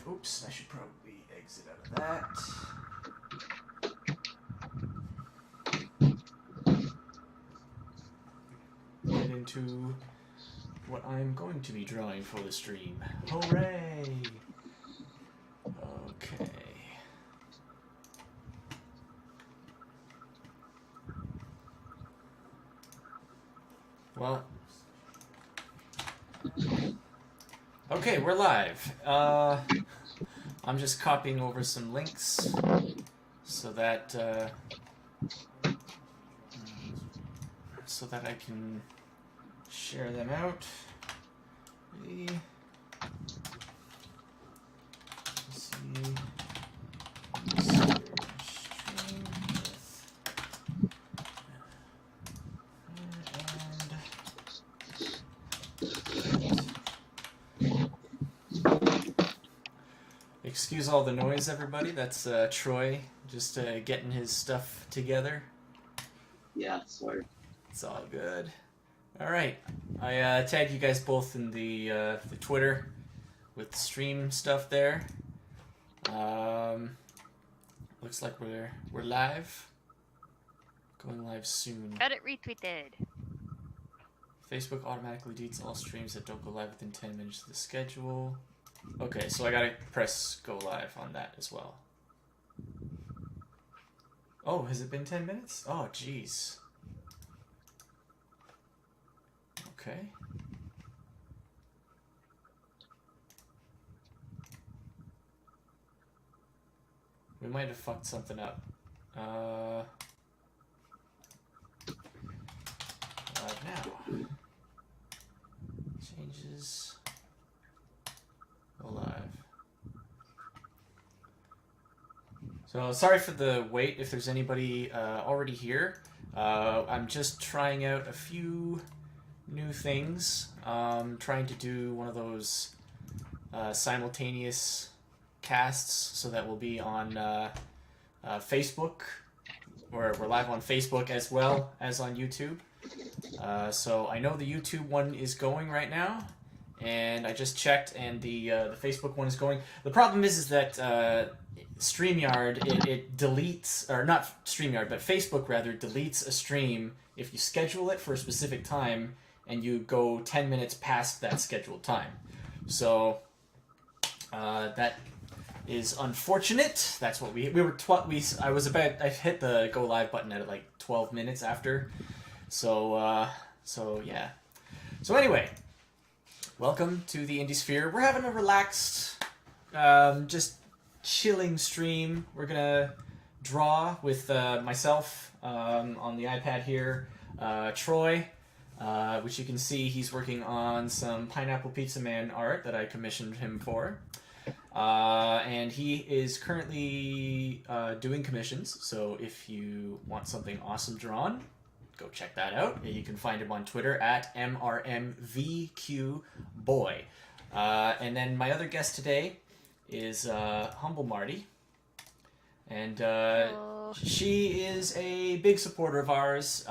Oops, I should probably exit out of that. Get into what I'm going to be drawing for the stream. Hooray! Okay. Well. Okay, we're live. I'm just copying over some links so that I can share them out. Let's see. Excuse all the noise, everybody. That's Troy just getting his stuff together. Yeah, sorry. It's all good. All right, I tagged you guys both in the Twitter with the stream stuff there. Looks like we're live. Going live soon. Got it retweeted. Facebook automatically deletes all streams that don't go live within 10 minutes of the schedule. Okay, so I gotta press go live on that as well. Oh, has it been 10 minutes? Oh, jeez. Okay. We might have fucked something up. Live now. Changes. Go live. So sorry for the wait if there's anybody already here. I'm just trying out a few new things. Trying to do one of those simultaneous casts so that we'll be on Facebook, or we're live on Facebook as well as on YouTube. So I know the YouTube one is going right now, and I just checked, and the Facebook one is going. The problem is that StreamYard, it deletes, or not StreamYard, but Facebook rather deletes a stream if you schedule it for a specific time and you go 10 minutes past that scheduled time. So that is unfortunate. That's what I hit the go live button at like 12 minutes after. So yeah. So anyway, welcome to the Indiesphere. We're having a relaxed, just chilling stream. We're gonna draw with myself on the iPad here. Troy, which you can see he's working on some Pineapple Pizza Man art that I commissioned him for. And he is currently doing commissions, so if you want something awesome drawn, go check that out. You can find him on Twitter at MRMVQBoy. And then my other guest today is Humble Marty. And she is a big supporter of ours.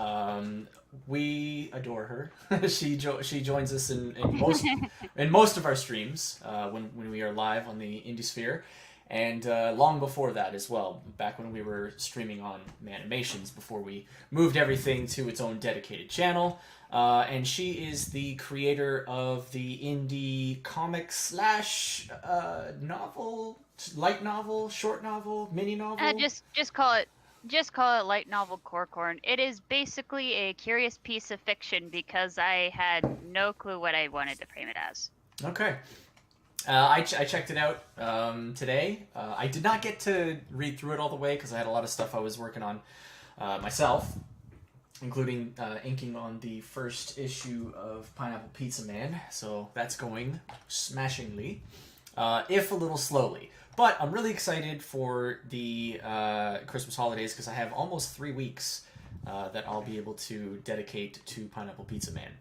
We adore her. She joins us in most of our streams when we are live on the Indiesphere, and long before that as well, back when we were streaming on Manimations before we moved everything to its own dedicated channel. And she is the creator of the indie comic slash novel, light novel, short novel, mini novel. Just call it light novel Corkhorn. It is basically a curious piece of fiction because I had no clue what I wanted to frame it as. Okay. I checked it out today. I did not get to read through it all the way because I had a lot of stuff I was working on myself, including inking on the first issue of Pineapple Pizza Man. So that's going smashingly, if a little slowly. But I'm really excited for the Christmas holidays because I have almost 3 weeks that I'll be able to dedicate to Pineapple Pizza Man.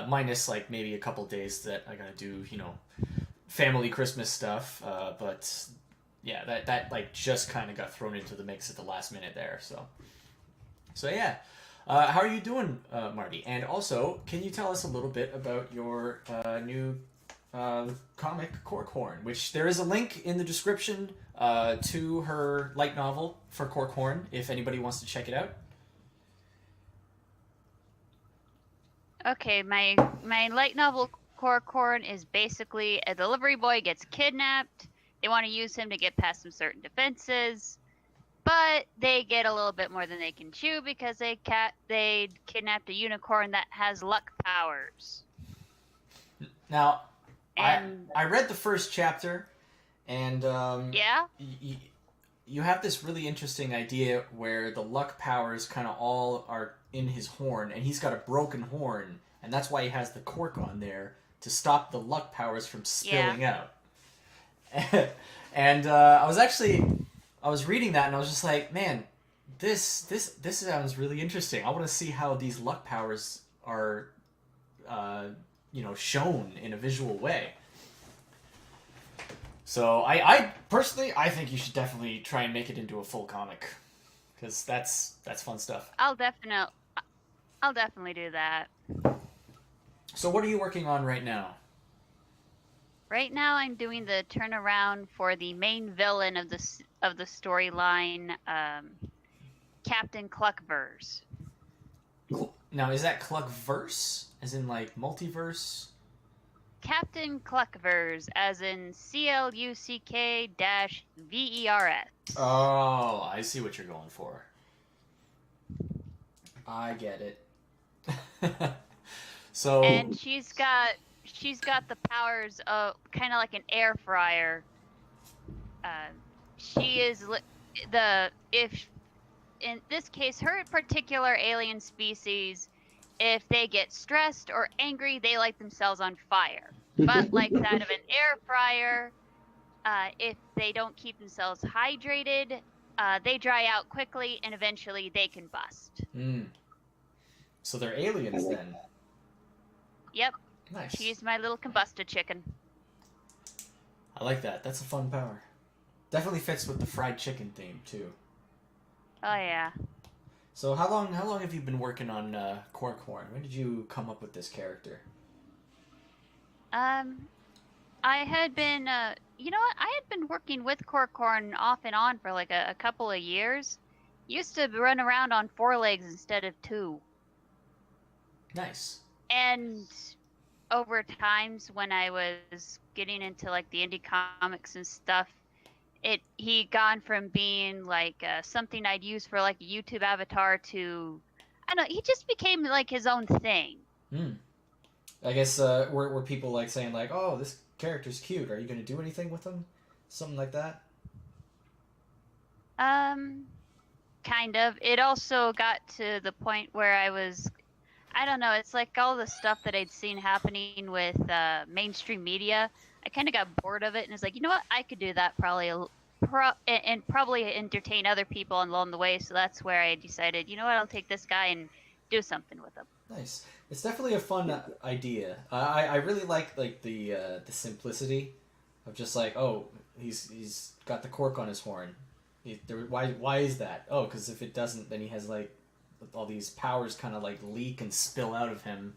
Minus like maybe a couple days that I gotta do, family Christmas stuff. But yeah, that like just kind of got thrown into the mix at the last minute there. So yeah. How are you doing, Marty? And also, can you tell us a little bit about your new the comic Corkhorn, which there is a link in the description to her light novel for Corkhorn if anybody wants to check it out. Okay, my light novel Corkhorn is basically a delivery boy gets kidnapped. They want to use him to get past some certain defenses, but they get a little bit more than they can chew because they kidnapped a unicorn that has luck powers. Now, And I read the first chapter, and yeah, you have this really interesting idea where the luck powers kind of all are in his horn, and he's got a broken horn, and that's why he has the cork on there to stop the luck powers from spilling out. And I was reading that, and I was just like, man, this sounds really interesting. I want to see how these luck powers are, shown in a visual way. So I personally, I think you should definitely try and make it into a full comic, because that's fun stuff. I'll definitely do that. So what are you working on right now? Right now, I'm doing the turnaround for the main villain of the storyline, Captain Cluckverse. Now, is that Cluckverse, as in like multiverse? Captain Cluckverse, as in CLUCK-VERS. Oh, I see what you're going for. I get it. So. And she's got the powers of kind of like an air fryer. She is if in this case her particular alien species, if they get stressed or angry, they light themselves on fire. But like that of an air fryer, if they don't keep themselves hydrated, they dry out quickly and eventually they can bust. So they're aliens then. Yep. Nice. She's my little combuster chicken. I like that. That's a fun power. Definitely fits with the fried chicken theme too. Oh yeah. So how long have you been working on Corkhorn? When did you come up with this character? I had been I had been working with Corkhorn off and on for like a couple of years. Used to run around on 4 legs instead of 2. Nice. And over times when I was getting into like the indie comics and stuff, he gone from being like something I'd use for like a YouTube avatar to, I don't know, he just became like his own thing. I guess were people like saying like, oh, this character's cute, are you going to do anything with him? Something like that? Kind of. It also got to the point where I don't know, it's like all the stuff that I'd seen happening with mainstream media. I kind of got bored of it and was like, you know what, I could do that and probably entertain other people along the way. So that's where I decided, you know what, I'll take this guy and do something with him. Nice. It's definitely a fun idea. I really like the simplicity of just like, oh, he's got the cork on his horn. Why is that? Oh, because if it doesn't, then he has like all these powers kind of like leak and spill out of him,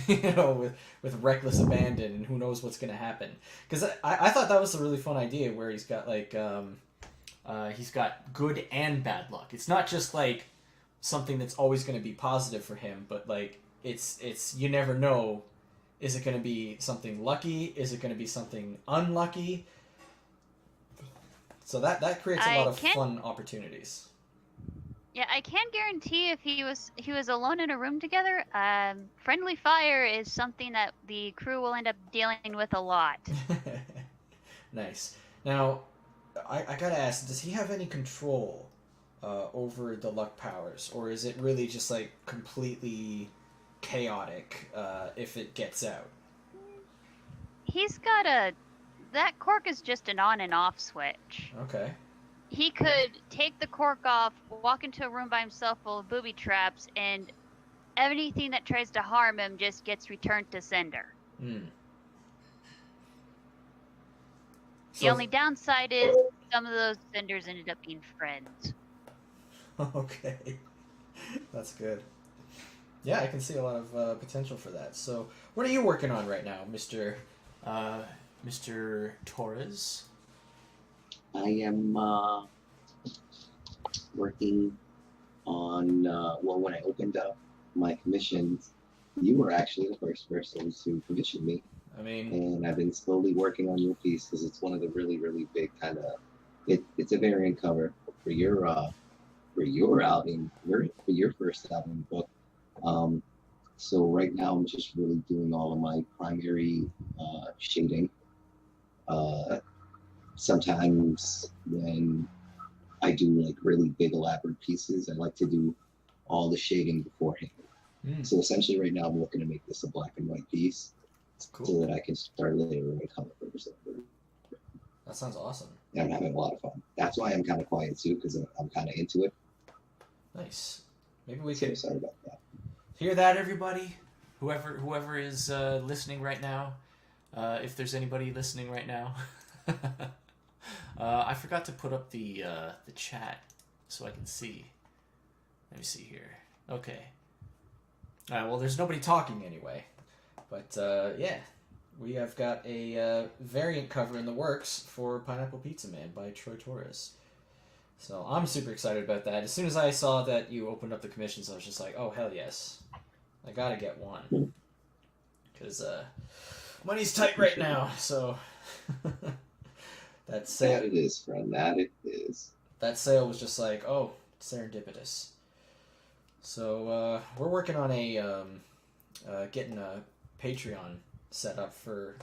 with reckless abandon, and who knows what's gonna happen. Because I thought that was a really fun idea where he's got like he's got good and bad luck. It's not just like something that's always going to be positive for him, but like it's you never know. Is it going to be something lucky? Is it going to be something unlucky? So that creates a lot of fun opportunities. Yeah, I can't guarantee if he was alone in a room together. Friendly fire is something that the crew will end up dealing with a lot. Nice. Now, I gotta ask, does he have any control over the luck powers, or is it really just like completely chaotic if it gets out? He's got that cork is just an on and off switch. Okay. He could take the cork off, walk into a room by himself full of booby traps, and anything that tries to harm him just gets returned to sender. The only downside is some of those senders ended up being friends. Okay. That's good. Yeah, I can see a lot of potential for that. So, what are you working on right now, Mr. Mr. Torres. I am working on, well, when I opened up my commissions, you were actually the first person to commission me. I mean, and I've been slowly working on your piece because it's one of the really, really big kind of, it's a variant cover for your outing, for your first outing book. So right now I'm just really doing all of my primary shading. Sometimes when I do like really big elaborate pieces, I like to do all the shading beforehand. So essentially right now I'm looking to make this a black and white piece. That's cool. So that I can start layering color over. That sounds awesome. Yeah, I'm having a lot of fun. That's why I'm kind of quiet too, because I'm kind of into it. Nice. Maybe we So could sorry about that. hear that, everybody. Whoever is listening right now, if there's anybody listening right now, I forgot to put up the chat so I can see. Let me see here. Okay. All right. Well, there's nobody talking anyway. But, yeah, we have got a variant cover in the works for Pineapple Pizza Man by Troy Torres. So I'm super excited about that. As soon as I saw that you opened up the commissions, I was just like, oh, hell yes. I gotta get one. Because money's tight right now, so... That it is, friend. That it is. That sale was just like, oh, serendipitous. So, we're working on getting a Patreon set up for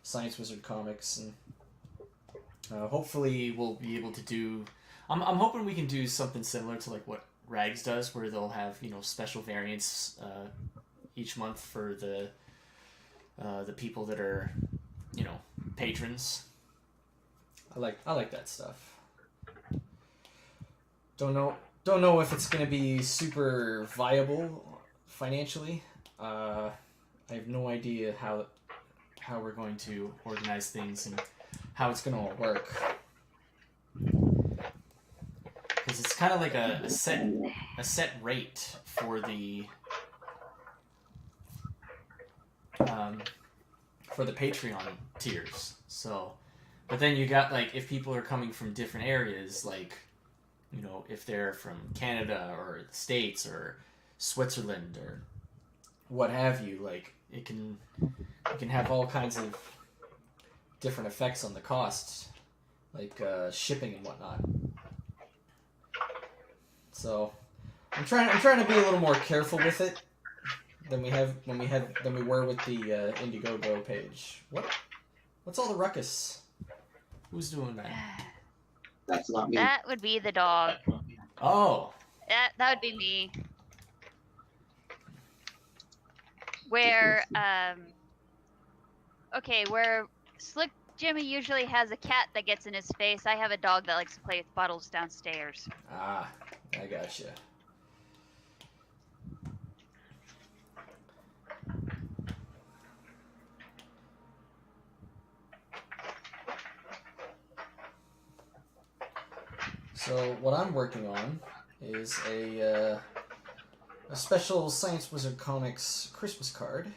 Science Wizard Comics, and hopefully we'll be able to do. I'm hoping we can do something similar to like what Rags does, where they'll have special variants each month for the people that are patrons. I like that stuff. Don't know if it's gonna be super viable financially. I have no idea how we're going to organize things and how it's going to all work. Because it's kind of like a set rate for the Patreon tiers. So, but then you got like if people are coming from different areas, like if they're from Canada or the States or Switzerland or what have you, like it can have all kinds of different effects on the costs, like shipping and whatnot. So I'm trying to be a little more careful with it than we were with the Indiegogo page. What's all the ruckus? Who's doing that? That's not me. That would be the dog. Oh. That would be me. Where where Slick Jimmy usually has a cat that gets in his face, I have a dog that likes to play with bottles downstairs. Ah, I gotcha. So what I'm working on is a special Science Wizard Comics Christmas card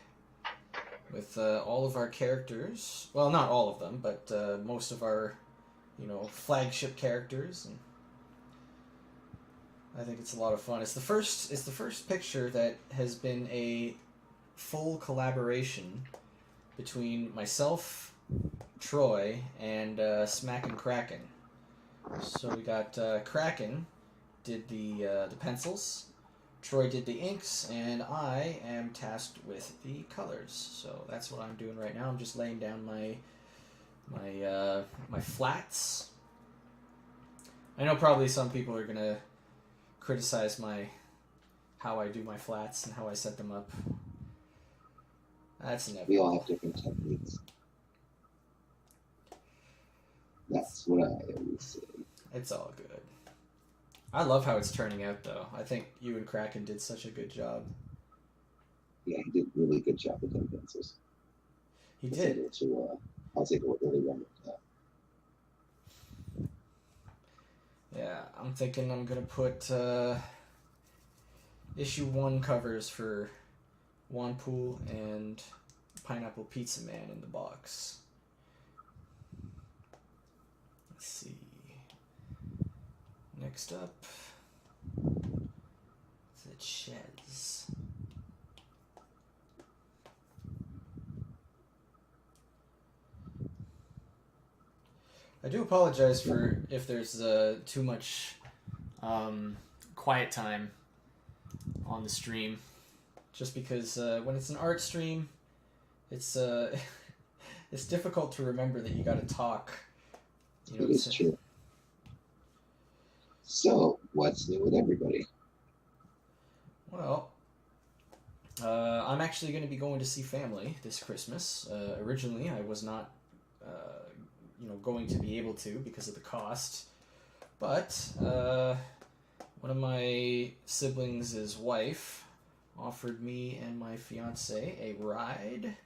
with all of our characters. Well, not all of them, but most of our, flagship characters. And I think it's a lot of fun. It's the first picture that has been a full collaboration between myself, Troy, and Smackin Kraken. So we got Kraken did the pencils, Troy did the inks, and I am tasked with the colors. So that's what I'm doing right now. I'm just laying down my flats. I know probably some people are gonna criticize how I do my flats and how I set them up. That's inevitable. We all have different techniques. That's what I always say. It's all good. I love how it's turning out, though. I think you and Kraken did such a good job. Yeah, he did a really good job with them pencils. He did. I was able to really run with that. Yeah, I'm thinking I'm going to put issue 1 covers for Wanpool and Pineapple Pizza Man in the box. Let's see. Next up, the Ches. I do apologize for if there's too much quiet time on the stream, just because when it's an art stream, it's it's difficult to remember that you got to talk. You know, it is true. So, what's new with everybody? Well, I'm actually going to be going to see family this Christmas. Originally, I was not, going to be able to because of the cost. But one of my siblings' wife offered me and my fiance a ride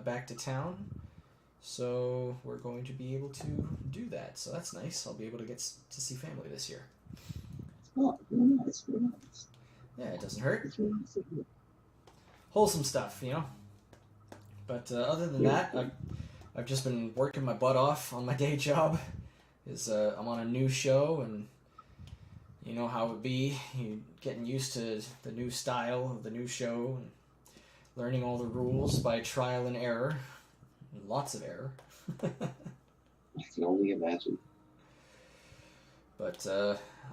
back to town. So we're going to be able to do that. So that's nice. I'll be able to get to see family this year. Oh, very nice, very nice. Yeah, it doesn't hurt. It's very nice of you. Wholesome stuff, you know. But other than that, I've just been working my butt off on my day job. I'm on a new show, and you know how it be. You getting used to the new style of the new show, and learning all the rules by trial and error. Lots of error. I can only imagine. But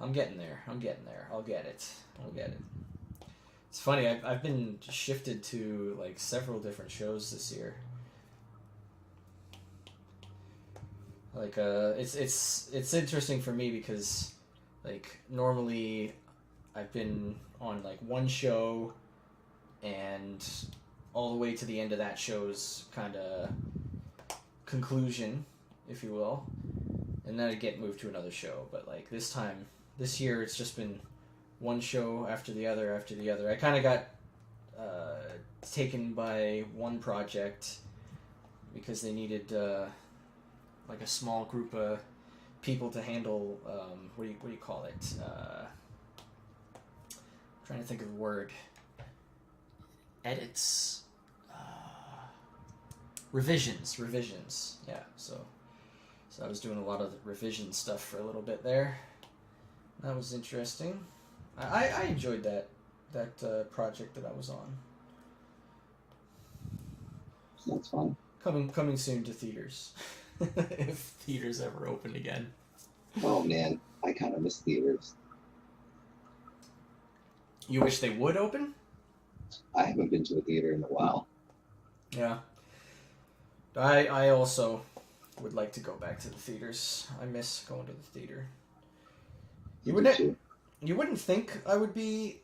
I'm getting there. I'll get it. It's funny, I've been shifted to like several different shows this year. Like it's interesting for me because like normally I've been on like one show and all the way to the end of that show's kind of conclusion, if you will, and then I'd get moved to another show. But like this year, it's just been one show after the other after the other. I kind of got taken by one project because they needed like a small group of people to handle what do you call it? I'm trying to think of the word. Edits. Revisions. Yeah, so I was doing a lot of revision stuff for a little bit there. That was interesting. I enjoyed that project that I was on. That's fun. Coming soon to theaters, if theaters ever open again. Oh man, I kind of miss theaters. You wish they would open? I haven't been to a theater in a while. Yeah. I also would like to go back to the theaters. I miss going to the theater. You wouldn't think I would be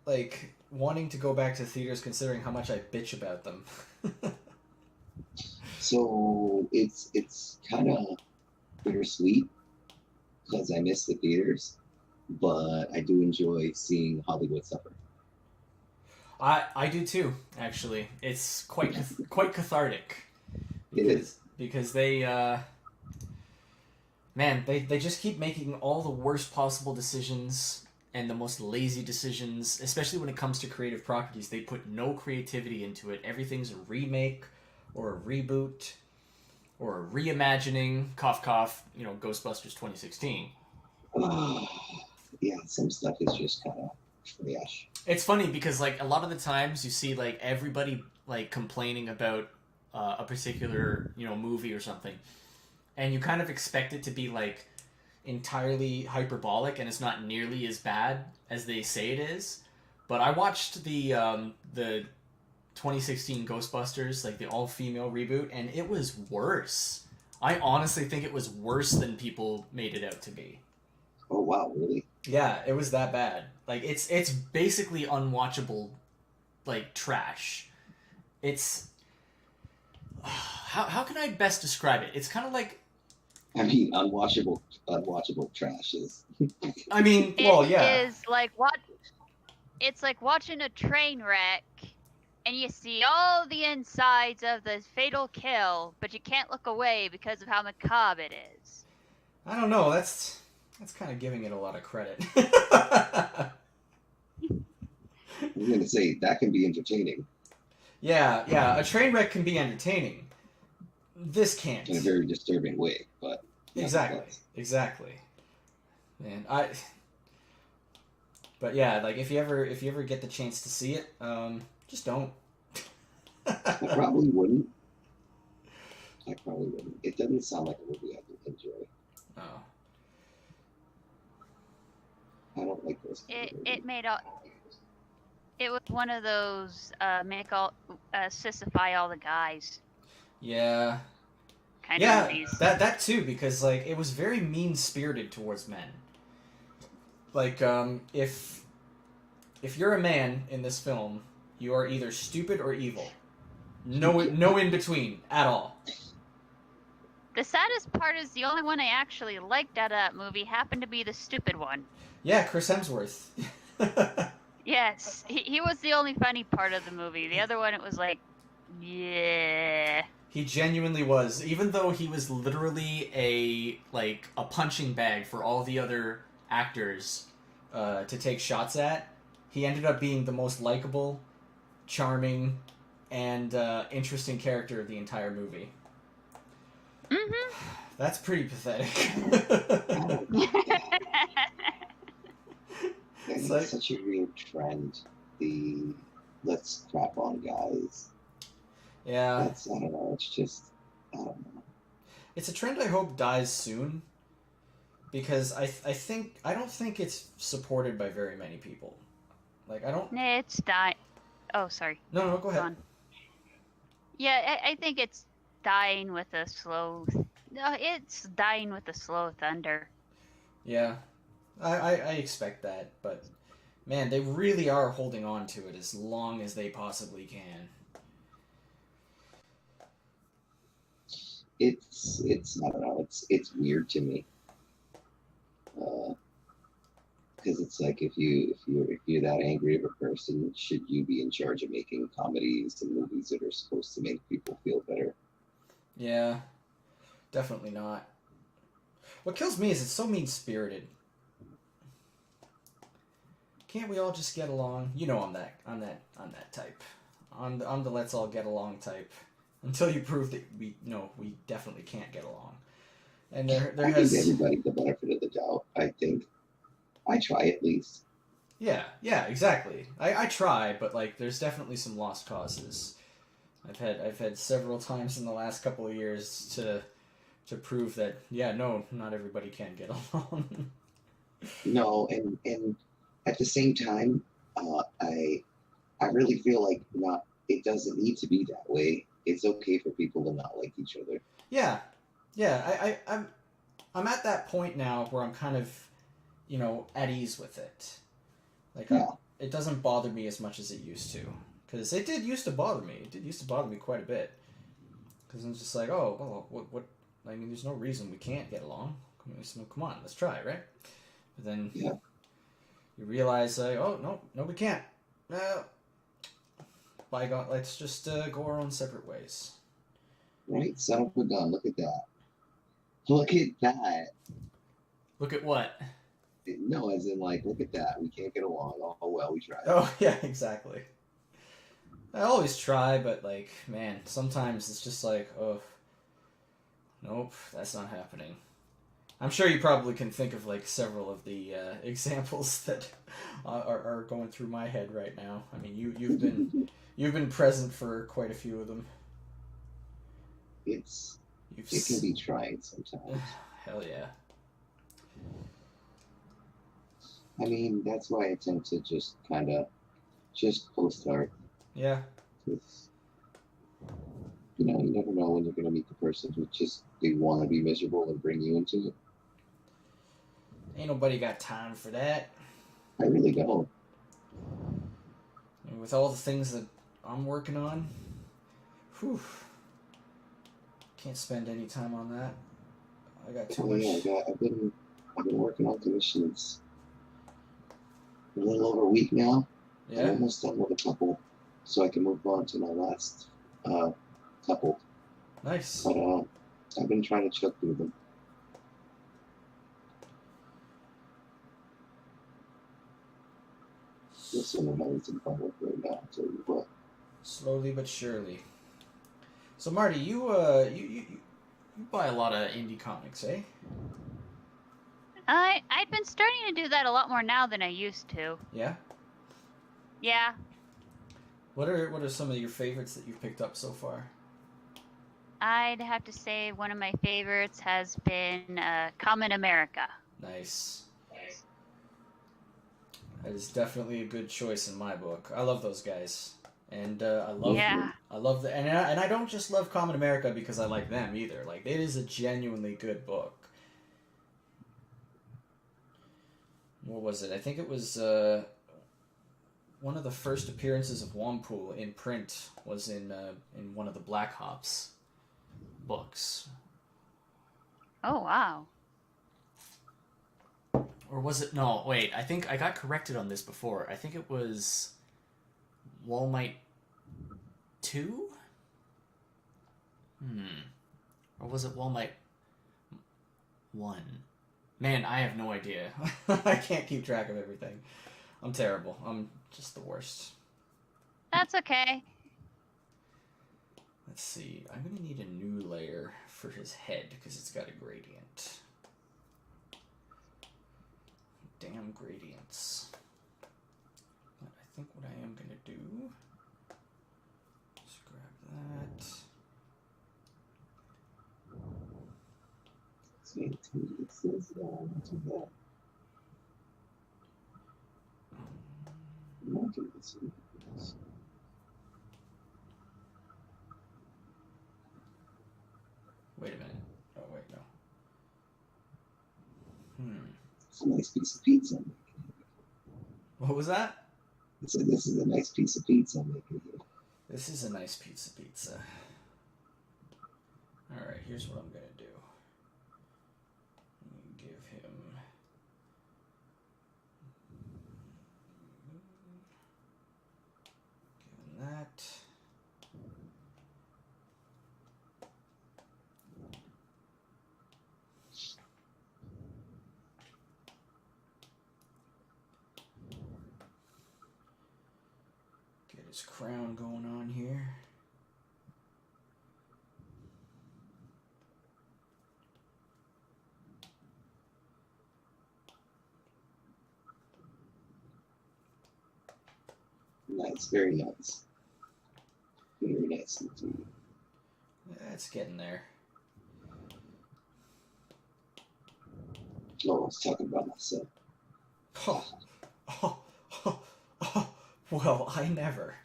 like wanting to go back to theaters considering how much I bitch about them. So it's kind of bittersweet because I miss the theaters, but I do enjoy seeing Hollywood suffer. I do too, actually. It's quite cathartic. Because they they just keep making all the worst possible decisions and the most lazy decisions, especially when it comes to creative properties. They put no creativity into it. Everything's a remake or a reboot or a reimagining. Cough cough, Ghostbusters 2016. Yeah, some stuff is just kind of trash. It's funny because like a lot of the times you see like everybody like complaining about a particular movie or something, and you kind of expect it to be like entirely hyperbolic, and it's not nearly as bad as they say it is. But I watched the 2016 Ghostbusters, like the all-female reboot, and it was worse. I honestly think it was worse than people made it out to be. Oh wow, really? Yeah, it was that bad. Like it's basically unwatchable, like trash. It's how can I best describe it? It's kind of like, I mean, unwatchable trash is. I mean, well, yeah. It is like it's like watching a train wreck, and you see all the insides of the fatal kill, but you can't look away because of how macabre it is. I don't know. That's kind of giving it a lot of credit. I'm gonna say that can be entertaining. Yeah. A train wreck can be entertaining. This can't. In a very disturbing way, but Exactly. Man, But yeah, like if you ever get the chance to see it, just don't. I probably wouldn't. It doesn't sound like a movie I would enjoy. Oh. I don't like those. It made all. It was one of those sissify all the guys. Yeah. Kind of movies. that too, because like it was very mean spirited towards men. Like if you're a man in this film, you are either stupid or evil. No in between at all. The saddest part is the only one I actually liked out of that movie happened to be the stupid one. Yeah, Chris Hemsworth. Yes, he was the only funny part of the movie. The other one, it was like, yeah. He genuinely was, even though he was literally a punching bag for all the other actors to take shots at. He ended up being the most likable, charming, and interesting character of the entire movie. Mm-hmm. That's pretty pathetic. It's like such a weird trend. The let's crap on guys. Yeah. I don't know. It's just, I don't know. It's a trend I hope dies soon, because I don't think it's supported by very many people. Like I don't. It's dying. Oh, sorry. No, go ahead. Yeah, I think it's dying with a slow. No, it's dying with a slow thunder. Yeah, I expect that, but man, they really are holding on to it as long as they possibly can. It's I don't know. It's weird to me. Because it's like if you're that angry of a person, should you be in charge of making comedies and movies that are supposed to make people feel better? Yeah, definitely not. What kills me is it's so mean-spirited. Can't we all just get along? You know, I'm that type. I'm the let's all get along type. Until you prove that we definitely can't get along. And I give everybody the benefit of the doubt. I think I try at least. Yeah, exactly. I try, but like there's definitely some lost causes. I've had several times in the last couple of years to prove that not everybody can get along. No, and at the same time, I really feel like it doesn't need to be that way. It's okay for people to not like each other. Yeah. I'm at that point now where I'm kind of, at ease with it. Like, it doesn't bother me as much as it used to. Because it did used to bother me. It did used to bother me quite a bit. Because I'm just like, oh, well, what? I mean, there's no reason we can't get along. Come on, let's try, right? But then you realize, like, oh, no, we can't. By God, let's just go our own separate ways. Right? Son of a gun, look at that. Look at that. Look at what? No, as in, like, look at that. We can't get along. Oh, well, we tried. Oh, yeah, exactly. I always try, but, like, man, sometimes it's just like, oh, nope, that's not happening. I'm sure you probably can think of, like, several of the examples that are going through my head right now. I mean, you've been present for quite a few of them. It can be trying sometimes. Hell yeah. I mean, that's why I tend to just kind of post art. Yeah. Because, you never know when you're going to meet the person who they want to be miserable and bring you into it. Ain't nobody got time for that. I really don't. And with all the things that I'm working on, whew, can't spend any time on that. I got too much. Yeah, I've been working on commissions a little over a week now. Yeah. I'm almost done with a couple, so I can move on to my last couple. Nice. But I've been trying to check through them. This one I'm having some fun with right now, I'll tell you what. Slowly but surely. So Marty, you buy a lot of indie comics, eh? I've been starting to do that a lot more now than I used to. Yeah. Yeah. What are some of your favorites that you've picked up so far? I'd have to say one of my favorites has been Common America. Nice. That is definitely a good choice in my book. I love those guys, and I love the and I don't just love Common America because I like them either. Like it is a genuinely good book. What was it? I think it was one of the first appearances of Wampool in print was in one of the Black Hops books. Oh wow. Or was it? No, wait. I think I got corrected on this before. I think it was Walmite 2? Or was it Walmite 1? Man, I have no idea. I can't keep track of everything. I'm terrible. I'm just the worst. That's okay. Let's see. I'm going to need a new layer for his head because it's got a gradient. Damn gradients. But I think what I am going to do is grab that. Wait a minute. Oh, wait, no. It's a nice piece of pizza. What was that? I said, this is a nice piece of pizza I'm making here. This is a nice pizza. Alright, here's what I'm going to do. Give him... Give him that. Get his crown going on here. Nice, very nice. Very nice indeed. That's getting there. Oh, I was talking about myself. Well, I never.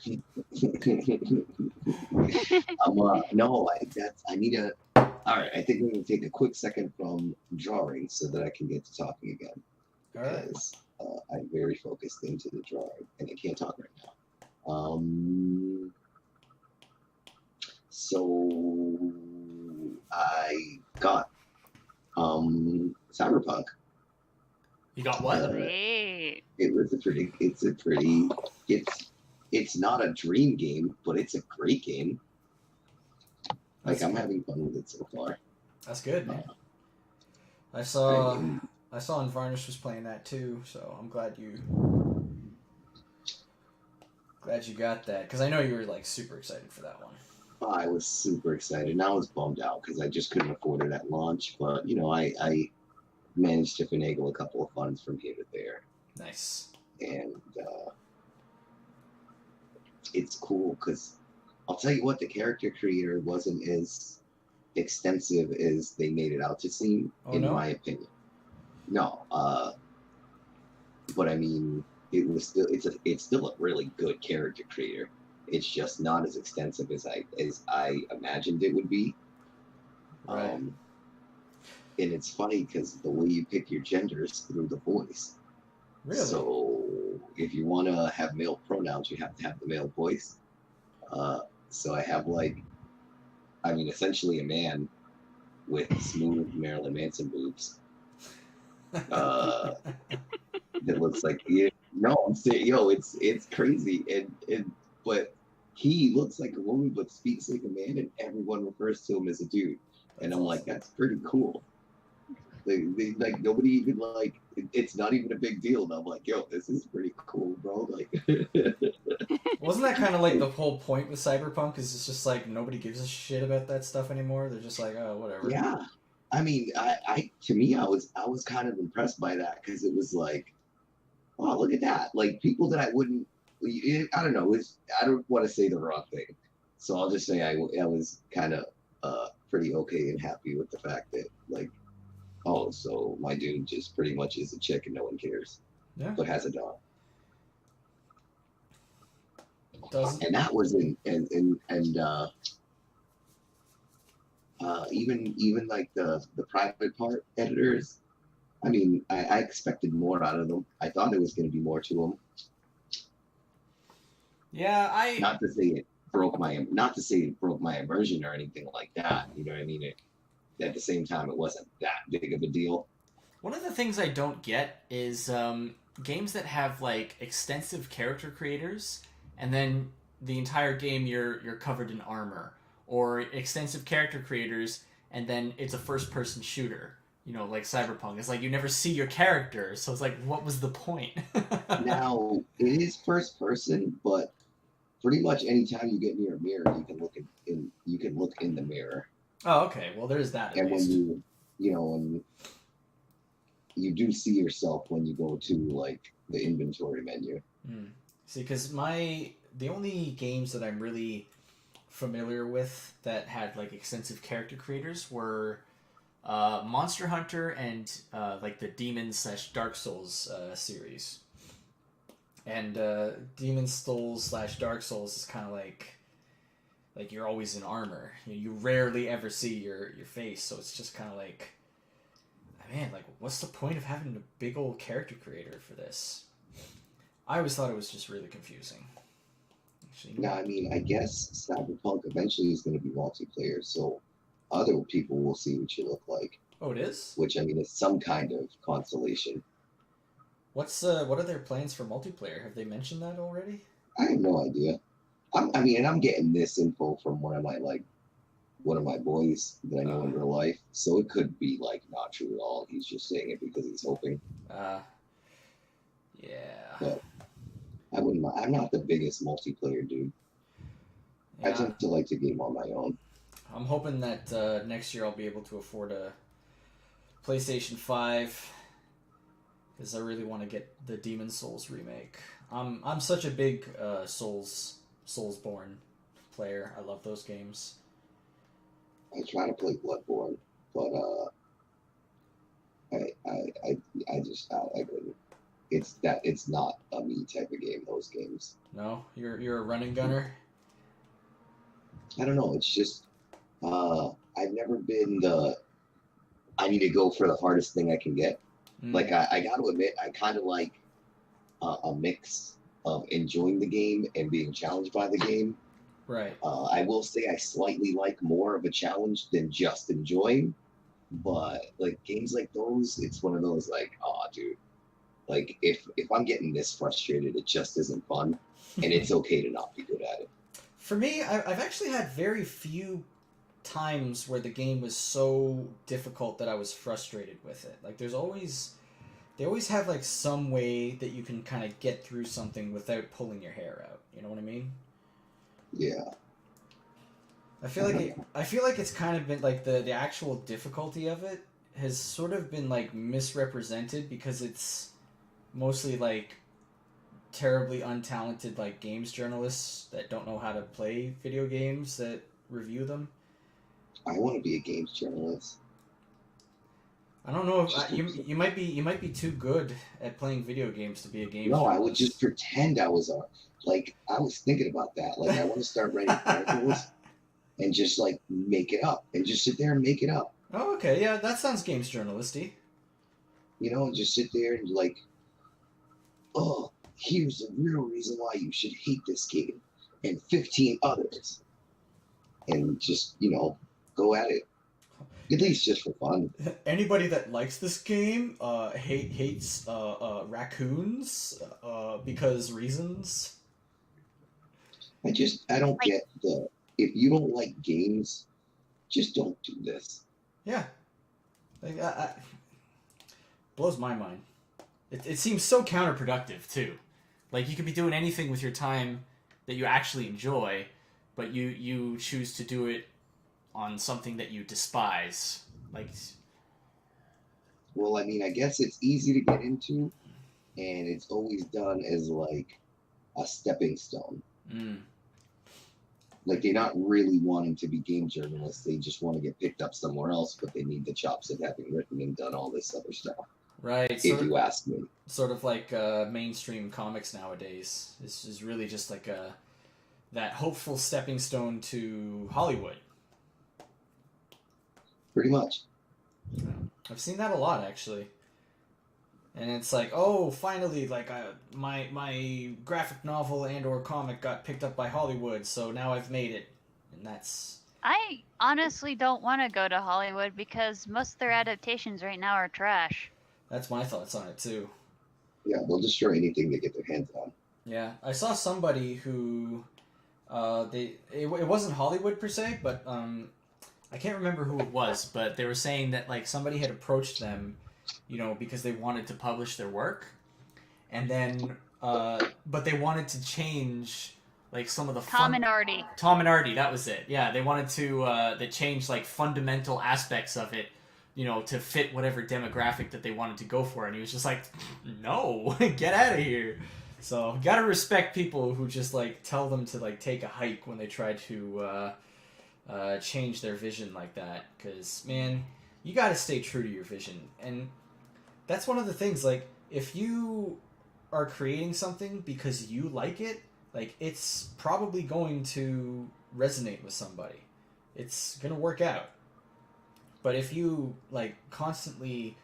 I need a. All right, I think we're going to take a quick second from drawing so that I can get to talking again. All right. Because I'm very focused into the drawing and I can't talk right now. So I got Cyberpunk. You got what? Great. It's not a dream game, but it's a great game. Like, I'm having fun with it so far. That's good, man. I saw Unvarnished was playing that too, so I'm glad you got that, because I know you were like super excited for that one. I was super excited, and I was bummed out because I just couldn't afford it at launch. But you know, I managed to finagle a couple of funds from here to there. Nice. And it's cool because I'll tell you what, the character creator wasn't as extensive as they made it out to seem, my opinion. No, but I mean, it's still a really good character creator. It's just not as extensive as I imagined it would be. Right. And it's funny because the way you pick your gender is through the voice. Really? So if you want to have male pronouns, you have to have the male voice. So I have essentially a man with smooth Marilyn Manson boobs. That looks like I'm saying, it's crazy, but he looks like a woman but speaks like a man, and everyone refers to him as a dude, and I'm like, that's pretty cool. Like nobody even like it's not even a big deal. And I'm like, yo, this is pretty cool, bro. Like, Wasn't that kind of like the whole point with Cyberpunk? Is it's just like nobody gives a shit about that stuff anymore. They're just like, oh, whatever. yeah. I mean, to me, I was kind of impressed by that because it was like, oh, look at that. Like people that I wouldn't, I don't know. I don't want to say the wrong thing, so I'll just say I was kind of pretty okay and happy with the fact that like, oh, so my dude just pretty much is a chick and no one cares, but has a dog. Doesn't. And that was even like the private part editors. I mean, I expected more out of them. I thought there was going to be more to them. Yeah, not to say it broke my immersion or anything like that. You know what I mean? At the same time, it wasn't that big of a deal. One of the things I don't get is games that have like extensive character creators, and then the entire game you're covered in armor, or extensive character creators, and then it's a first-person shooter. You know, like Cyberpunk. It's like you never see your character, so it's like, what was the point? Now it is first person, but pretty much anytime you get near a mirror, you can look in the mirror. Oh, okay. Well, there's that. And when when you do see yourself when you go to like the inventory menu. See, because the only games that I'm really familiar with that had like extensive character creators were Monster Hunter and like the Demon/Dark Souls series. And Demon Souls/Dark Souls is kind of like you're always in armor. You rarely ever see your face, so it's just kind of like, man, like what's the point of having a big old character creator for this? I always thought it was just really confusing. Actually, now, I mean, I guess Cyberpunk eventually is going to be multiplayer, so other people will see what you look like. Oh, it is? Which, I mean, is some kind of consolation. What are their plans for multiplayer? Have they mentioned that already? I have no idea. I'm getting this info from one of my boys that I know in real life, so it could be like not true at all. He's just saying it because he's hoping. Yeah. But I'm not the biggest multiplayer dude. Yeah. I tend to like to game on my own. I'm hoping that next year I'll be able to afford a PlayStation 5, because I really want to get the Demon Souls remake. I'm such a big Soulsborne player. I love those games. I try to play Bloodborne, but I couldn't. It's not a me type of game. Those games. No, you're a running gunner. I don't know. It's just I've never been I need to go for the hardest thing I can get. Like I got to admit, I kind of like a mix of enjoying the game and being challenged by the game. Right. I will say I slightly like more of a challenge than just enjoying. But like games like those, it's one of those like, oh, dude. Like if I'm getting this frustrated, it just isn't fun, and it's okay to not be good at it. For me, I've actually had very few times where the game was so difficult that I was frustrated with it. Like they always have like some way that you can kind of get through something without pulling your hair out. You know what I mean? Yeah. I feel like it's kind of been like the actual difficulty of it has sort of been like misrepresented, because it's mostly like terribly untalented like games journalists that don't know how to play video games that review them. I want to be a games journalist. I don't know if you might be too good at playing video games to be a games journalist. I would just pretend I was I was thinking about that. Like I want to start writing articles and just like make it up and just sit there and make it up. Oh, okay. Yeah, that sounds games journalisty. You know, and just sit there and like, oh, here's the real reason why you should hate this game, and 15 others. And just, go at it. At least just for fun. Anybody that likes this game hates raccoons because reasons. I don't get if you don't like games, just don't do this. Yeah. Like, Blows my mind. It seems so counterproductive too. Like you could be doing anything with your time that you actually enjoy, but you choose to do it on something that you despise. Like, Well, I mean, I guess it's easy to get into, and it's always done as like a stepping stone. Like they're not really wanting to be game journalists. They just want to get picked up somewhere else, but they need the chops of having written and done all this other stuff. right. If you ask me. Sort of like mainstream comics nowadays. This is really just like that hopeful stepping stone to Hollywood. Pretty much. I've seen that a lot, actually. And it's like, oh, finally, like my graphic novel and or comic got picked up by Hollywood, so now I've made it. And that's... I honestly don't want to go to Hollywood because most of their adaptations right now are trash. That's my thoughts on it, too. Yeah, they'll destroy anything they get their hands on. Yeah, I saw somebody who... it wasn't Hollywood, per se, but... I can't remember who it was, but they were saying that like somebody had approached them, you know, because they wanted to publish their work, and then but they wanted to change like some of the Tom and Artie, that was it. Yeah, they wanted to they change like fundamental aspects of it, you know, to fit whatever demographic that they wanted to go for, and he was just like, no, get out of here. So gotta respect people who just like tell them to like take a hike when they try to change their vision like that, because man, you got to stay true to your vision. And that's one of the things, like if you are creating something because you like it, like it's probably going to resonate with somebody, it's gonna work out. But if you like constantly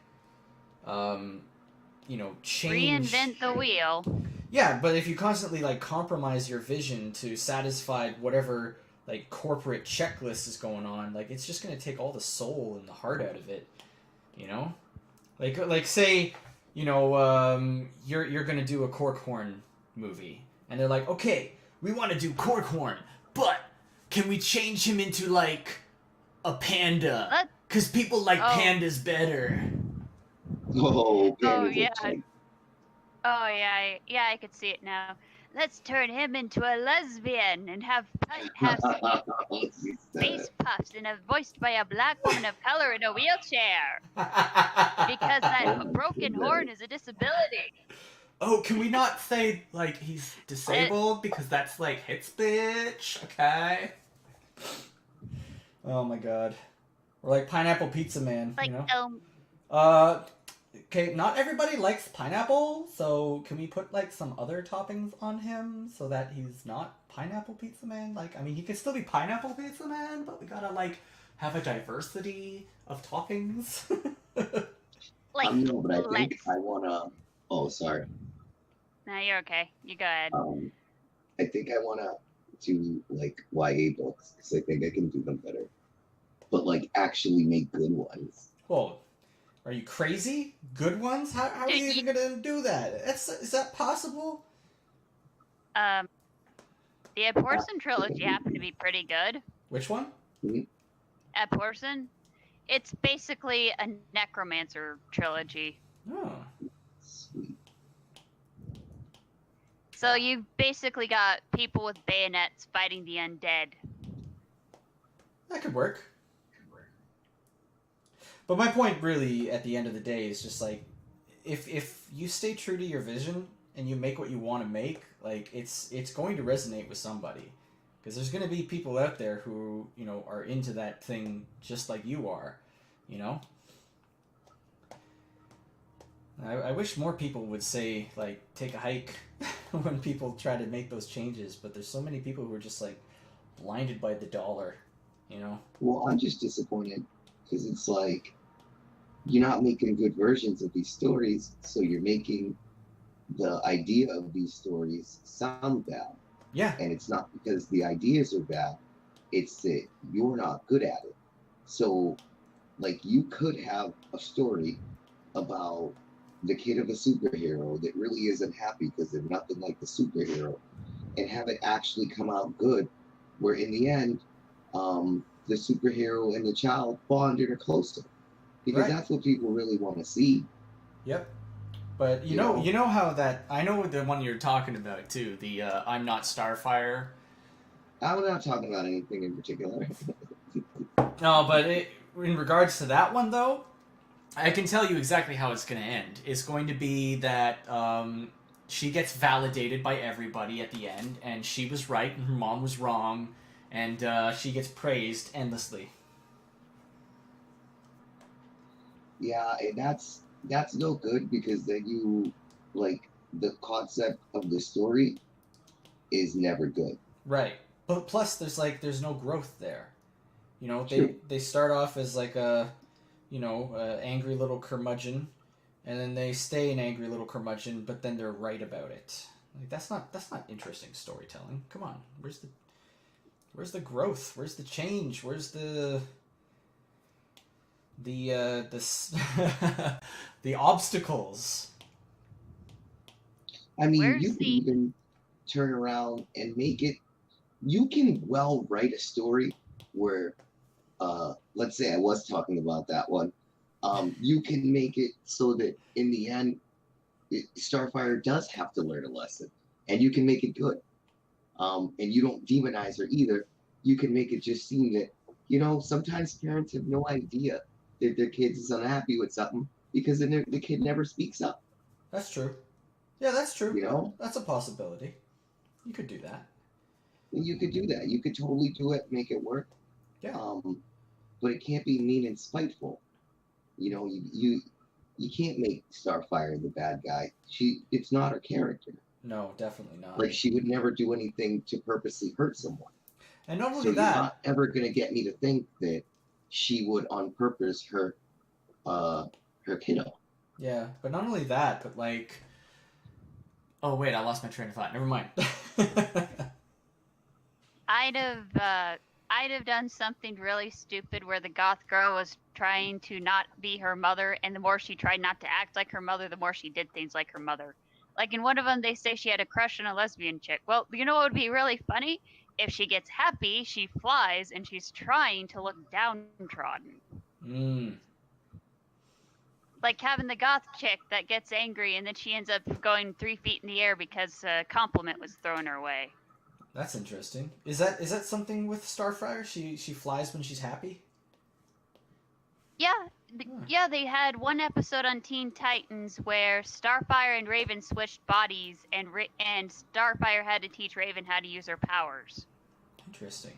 you know, change, reinvent the wheel, yeah, but if you constantly like compromise your vision to satisfy whatever like corporate checklist is going on, like it's just gonna take all the soul and the heart out of it, you know. Like say, you know, you're gonna do a Corkhorn movie, and they're like, okay, we want to do Corkhorn, but can we change him into like a panda? Because people like pandas better. Oh, yeah. Oh yeah, I could see it now. Let's turn him into a lesbian and have face puffs and voiced by a black woman of color in a wheelchair. Because that broken horn is a disability. Oh, can we not say, like, he's disabled? Because that's, like, hits bitch, okay? Oh my god. Or like Pineapple Pizza Man, like, you know? Okay, not everybody likes pineapple, so can we put, like, some other toppings on him so that he's not Pineapple Pizza Man? Like, I mean, he could still be Pineapple Pizza Man, but we gotta, like, have a diversity of toppings. Like, no, but I think I wanna... Oh, sorry. No, you're okay. You go ahead. I think I wanna do, like, YA books, because I think I can do them better. But, like, actually make good ones. Whoa. Are you crazy? Good ones? How are you even gonna do that? Is that possible? The Porson trilogy happened to be pretty good. Which one? Porson. It's basically a necromancer trilogy. Oh. Sweet. So you've basically got people with bayonets fighting the undead. That could work. But my point really, at the end of the day, is just like, if you stay true to your vision and you make what you want to make, like, it's going to resonate with somebody. Because there's going to be people out there who, you know, are into that thing just like you are, you know? I wish more people would say, like, take a hike when people try to make those changes, but there's so many people who are just, like, blinded by the dollar, you know? Well, I'm just disappointed, because it's like, you're not making good versions of these stories, so you're making the idea of these stories sound bad. Yeah. And it's not because the ideas are bad, it's that you're not good at it. So, like, you could have a story about the kid of a superhero that really isn't happy because they're nothing like the superhero, and have it actually come out good, where in the end, the superhero and the child bond and are closer. Because that's what people really want to see. Yep. But you know how that, I know the one you're talking about too. The I'm not Starfire. I'm not talking about anything in particular. No, but in regards to that one though, I can tell you exactly how it's going to end. It's going to be that she gets validated by everybody at the end, and she was right and her mom was wrong, and she gets praised endlessly. Yeah, and that's no good because then you like the concept of the story is never good. Right. But plus, there's no growth there. You know, True. they start off as like a, angry little curmudgeon, and then they stay an angry little curmudgeon, but then they're right about it. Like that's not interesting storytelling. Come on, where's the growth? Where's the change? Where's the the obstacles? I mean, Where's you can the- even turn around and make it. You can well write a story where, let's say I was talking about that one. You can make it so that in the end, Starfire does have to learn a lesson, and you can make it good. And you don't demonize her either. You can make it just seem that sometimes parents have no idea that their kids is unhappy with something because the kid never speaks up. That's true. Yeah, that's true. You know, That's a possibility. You could do that. and you could do that. You could totally do it, make it work. Yeah. But it can't be mean and spiteful. You can't make Starfire the bad guy. It's not her character. No, definitely not. Like she would never do anything to purposely hurt someone. And not only So that, you're not ever gonna get me to think that she would on purpose hurt her kiddo. yeah, but not only that, but like, oh wait, I lost my train of thought. Never mind. I'd have done something really stupid where the goth girl was trying to not be her mother, and the more she tried not to act like her mother, the more she did things like her mother. Like in one of them, they say she had a crush on a lesbian chick. Well, you know what would be really funny? If she gets happy, she flies, and she's trying to look downtrodden. Like having the goth chick that gets angry, and then she ends up going 3 feet in the air because a compliment was thrown her way. That's interesting. Is that something with Starfire? She flies when she's happy? Yeah, yeah. They had one episode on Teen Titans where Starfire and Raven switched bodies, and Starfire had to teach Raven how to use her powers. Interesting.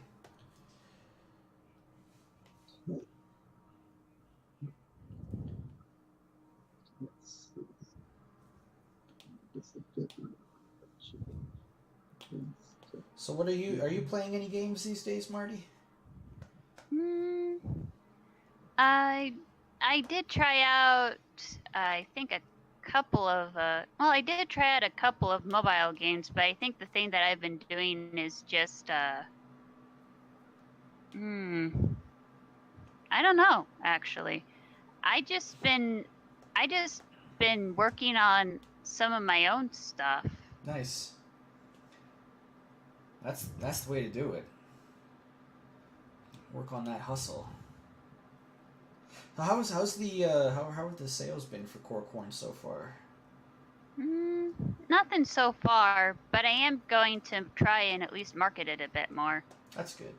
So what are you playing any games these days, Marty? I did try out I think a couple of I did try out a couple of mobile games, but I think the thing that I've been doing is just I don't know, actually. I just been working on some of my own stuff. Nice. That's the way to do it. Work on that hustle. How's the how have the sales been for Corkhorn so far? Nothing so far, but I am going to try and at least market it a bit more. That's good.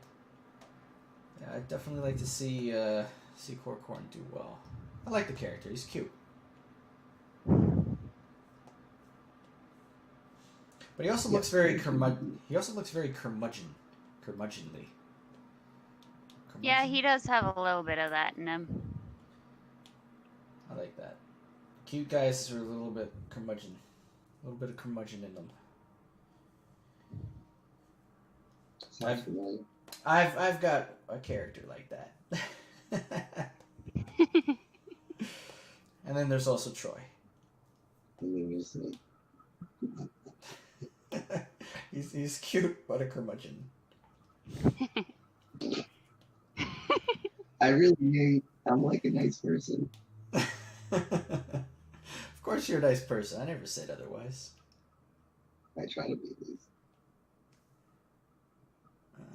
Yeah, I'd definitely like to see Corkhorn do well. I like the character. He's cute. But he also looks very curmudgeonly. Yeah, he does have a little bit of that in him. I like that. Cute guys are a little bit curmudgeon. A little bit of curmudgeon in them. I've got a character like that. And then there's also Troy. He's cute, but a curmudgeon. I really I'm like a nice person. Of course you're a nice person. I never said otherwise. I try to be at least.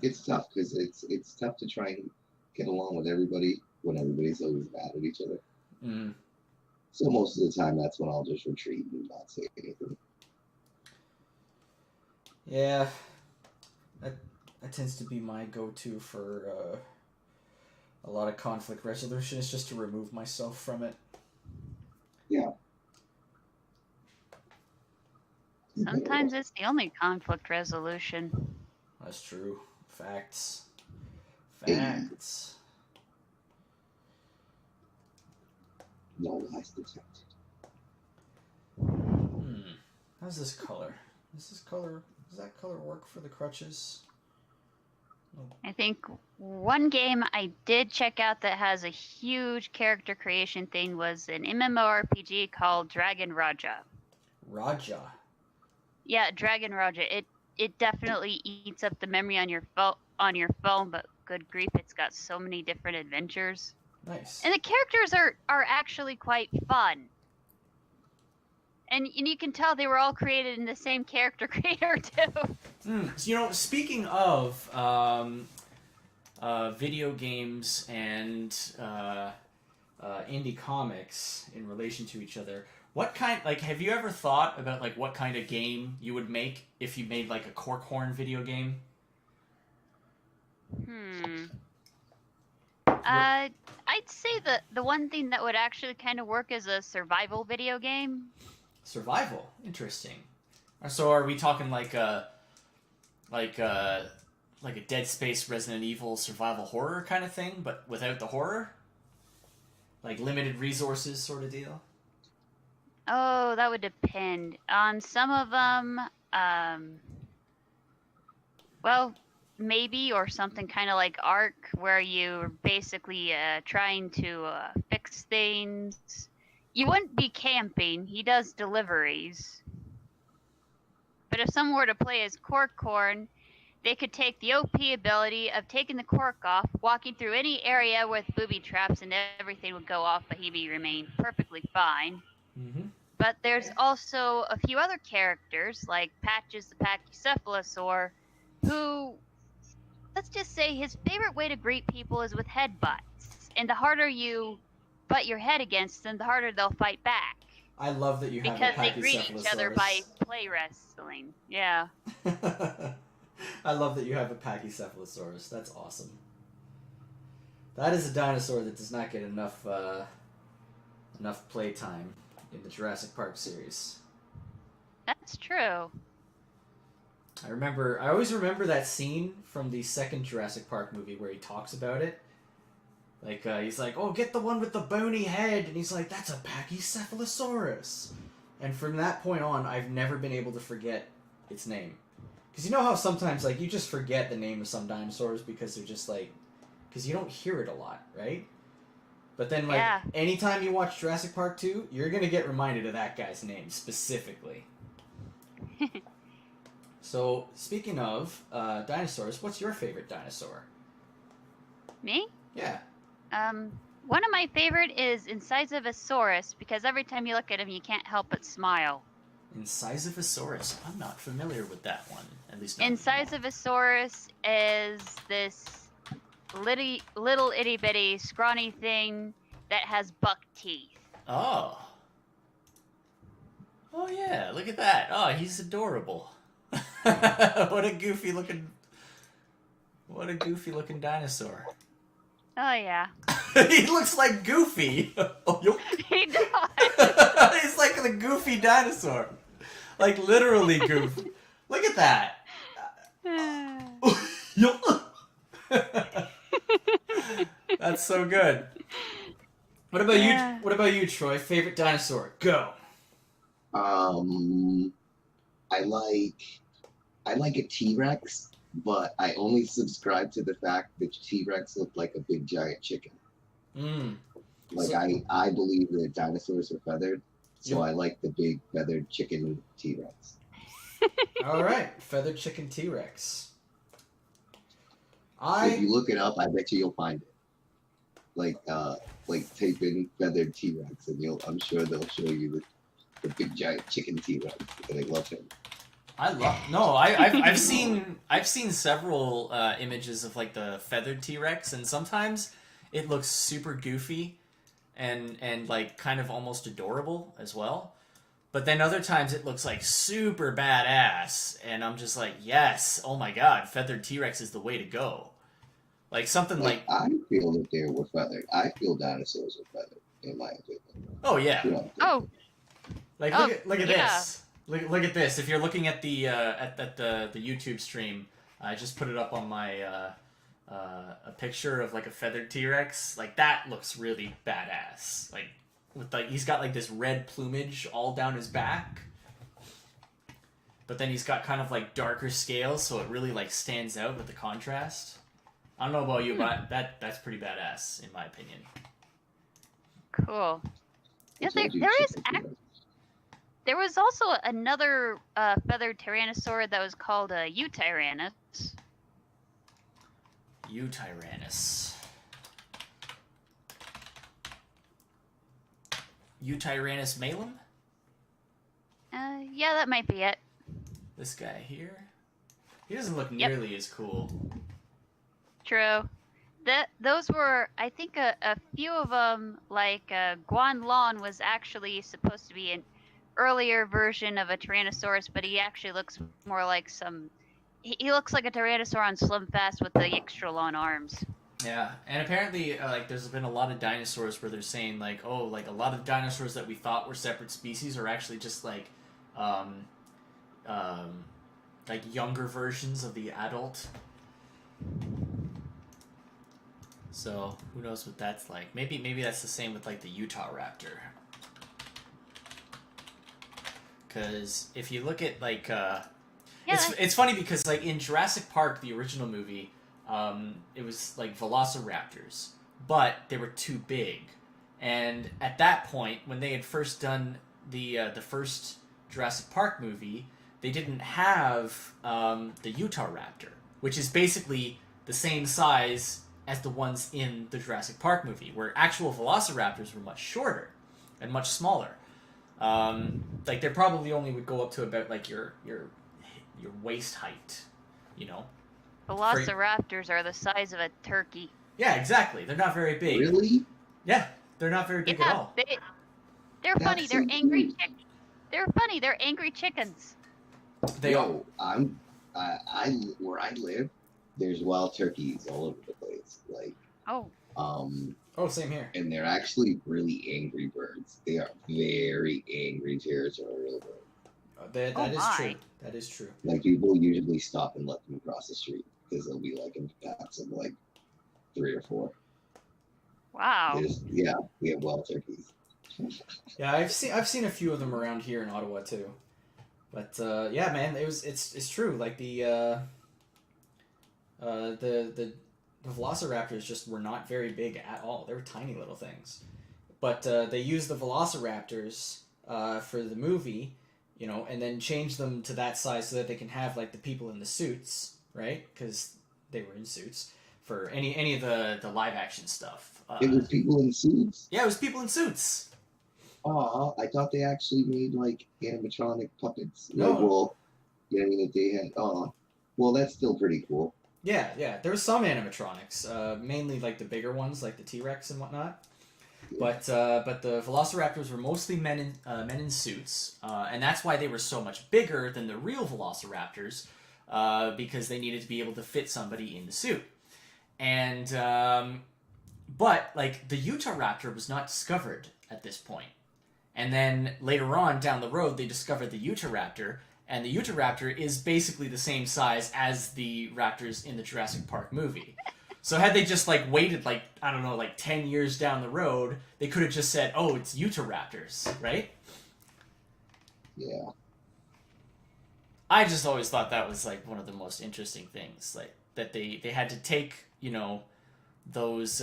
It's tough because it's tough to try and get along with everybody when everybody's always mad at each other. So most of the time, that's when I'll just retreat and not say anything. Yeah, that tends to be my go-to for a lot of conflict resolution, is just to remove myself from it. Yeah. Sometimes it's the only conflict resolution. That's true. Facts. Hey. Facts. No lies detected. How's this color? Does that color work for the crutches? I think one game I did check out that has a huge character creation thing was an MMORPG called Dragon Raja. Raja. Yeah, Dragon Raja. It definitely eats up the memory on your phone, but good grief, it's got so many different adventures. Nice. And the characters are actually quite fun. And you can tell they were all created in the same character creator too. So, you know, speaking of video games and indie comics in relation to each other, have you ever thought about like what kind of game you would make if you made like a Corkhorn video game? I'd say the one thing that would actually kind of work as a survival video game. Survival, interesting. So are we talking like a Dead Space, Resident Evil survival horror kind of thing, but without the horror? Like limited resources sort of deal? Oh, that would depend. On some of them, well, maybe, or something kind of like Ark, where you're basically trying to fix things. You wouldn't be camping. He does deliveries. But if someone were to play as Corkhorn, they could take the OP ability of taking the cork off, walking through any area with booby traps, and everything would go off, but he'd remain perfectly fine. Mm-hmm. But there's also a few other characters, like Patches the Pachycephalosaur, who, let's just say, his favorite way to greet people is with headbutts. And the harder you butt your head against them, the harder they'll fight back. I love that you have because a they greet each other by Pachycephalosaurus. play wrestling. Yeah. I love that you have a Pachycephalosaurus. That's awesome. That is a dinosaur that does not get enough playtime in the Jurassic Park series. That's true. I always remember that scene from the second Jurassic Park movie where he talks about it. Like, he's like, oh, get the one with the bony head. And he's like, that's a Pachycephalosaurus. And from that point on, I've never been able to forget its name. Because you know how sometimes, like, you just forget the name of some dinosaurs because they're just, like... Because you don't hear it a lot, right? But then, like, anytime you watch Jurassic Park 2, you're going to get reminded of that guy's name, specifically. So, speaking of dinosaurs, what's your favorite dinosaur? Me? Yeah. One of my favorite is Incisivsaurus, because every time you look at him, you can't help but smile. Incisivsaurus. I'm not familiar with that one. At least not Incisivsaurus is this little itty bitty scrawny thing that has buck teeth. Oh. Oh yeah, look at that. Oh, he's adorable. What a goofy looking dinosaur. Oh yeah. He looks like Goofy. He does. He's like the Goofy dinosaur. Like literally Goofy. Look at that. That's so good. What about you? What about you, Troy? Favorite dinosaur? Go. I like a T-Rex, but I only subscribe to the fact that T-Rex looked like a big giant chicken. Like I believe that dinosaurs are feathered, so I like the big feathered chicken T-Rex. All right, feathered chicken T-Rex. If you look it up, I bet you'll find it. Like type in feathered T-Rex, and I'm sure they'll show you the big giant chicken T-Rex. And I love him. I've seen several images of like the feathered T-Rex, and sometimes it looks super goofy, and like kind of almost adorable as well. But then other times it looks like super badass, and I'm just like, yes, oh my god, feathered T-Rex is the way to go. Like something like I feel that they were feathered. I feel dinosaurs are feathered, in my opinion. oh yeah, You know, Oh, like Oh, look at yeah. this. Look at this. If you're looking at the the YouTube stream, I just put it up on my a picture of like a feathered T-Rex. Like that looks really badass. Like with like he's got like this red plumage all down his back, but then he's got kind of like darker scales, so it really like stands out with the contrast. I don't know about you, but that's pretty badass in my opinion. cool. Yeah, that's what you there is. should do. There was also another feathered tyrannosaur that was called a Eutyrannus. Eutyrannus. Eutyrannus malum? Yeah, that might be it. This guy here? He doesn't look nearly as cool. True. Those were, I think, a few of them, like Guanlon was actually supposed to be an earlier version of a Tyrannosaurus, but he actually looks more like he looks like a Tyrannosaur on Slim Fast with the extra long arms. Yeah, and apparently, like, there's been a lot of dinosaurs where they're saying, like, oh, like, a lot of dinosaurs that we thought were separate species are actually just, like younger versions of the adult. So, who knows what that's like. Maybe that's the same with, like, the Utah Raptor. Because if you look at, like, it's funny because, like, in Jurassic Park, the original movie, it was like velociraptors, but they were too big. And at that point, when they had first done the first Jurassic Park movie, they didn't have the Utah Raptor, which is basically the same size as the ones in the Jurassic Park movie, where actual velociraptors were much shorter and much smaller. Like they probably only would go up to about like your waist height, you know. Velociraptors are the size of a turkey. Yeah, exactly. They're not very big. Really? Yeah, they're not very big at all. They're funny. That's They're so angry. cute. They're funny. They're angry chickens. They are. Where I live, there's wild turkeys all over the place. Like, Oh, Oh, same here. and they're actually really angry birds. They are very angry territorial birds. That is my. true. That is true. Like people usually stop and let them cross the street because they'll be like in packs of like 3 or 4. wow. Yeah, we have wild turkeys. Yeah, I've seen a few of them around here in Ottawa too. But yeah, man, it's true. Like the velociraptors just were not very big at all. They were tiny little things. But they used the velociraptors for the movie, you know, and then changed them to that size so that they can have like the people in the suits, right? Because they were in suits for any of the live action stuff. It was people in suits. Yeah, it was people in suits. Oh, I thought they actually made like animatronic puppets. No. Like, well, yeah, I mean, if they had. Oh, well, that's still pretty cool. Yeah. There was some animatronics, mainly like the bigger ones, like the T-Rex and whatnot. But the Velociraptors were mostly men in suits, and that's why they were so much bigger than the real Velociraptors, because they needed to be able to fit somebody in the suit. And but like the Utah Raptor was not discovered at this point. And then later on down the road, they discovered the Utah Raptor, and the Utah Raptor is basically the same size as the raptors in the Jurassic Park movie. So had they just like waited like, I don't know, like 10 years down the road, they could have just said, oh, it's Utah Raptors, right? Yeah. I just always thought that was like one of the most interesting things, like that they had to take, you know, those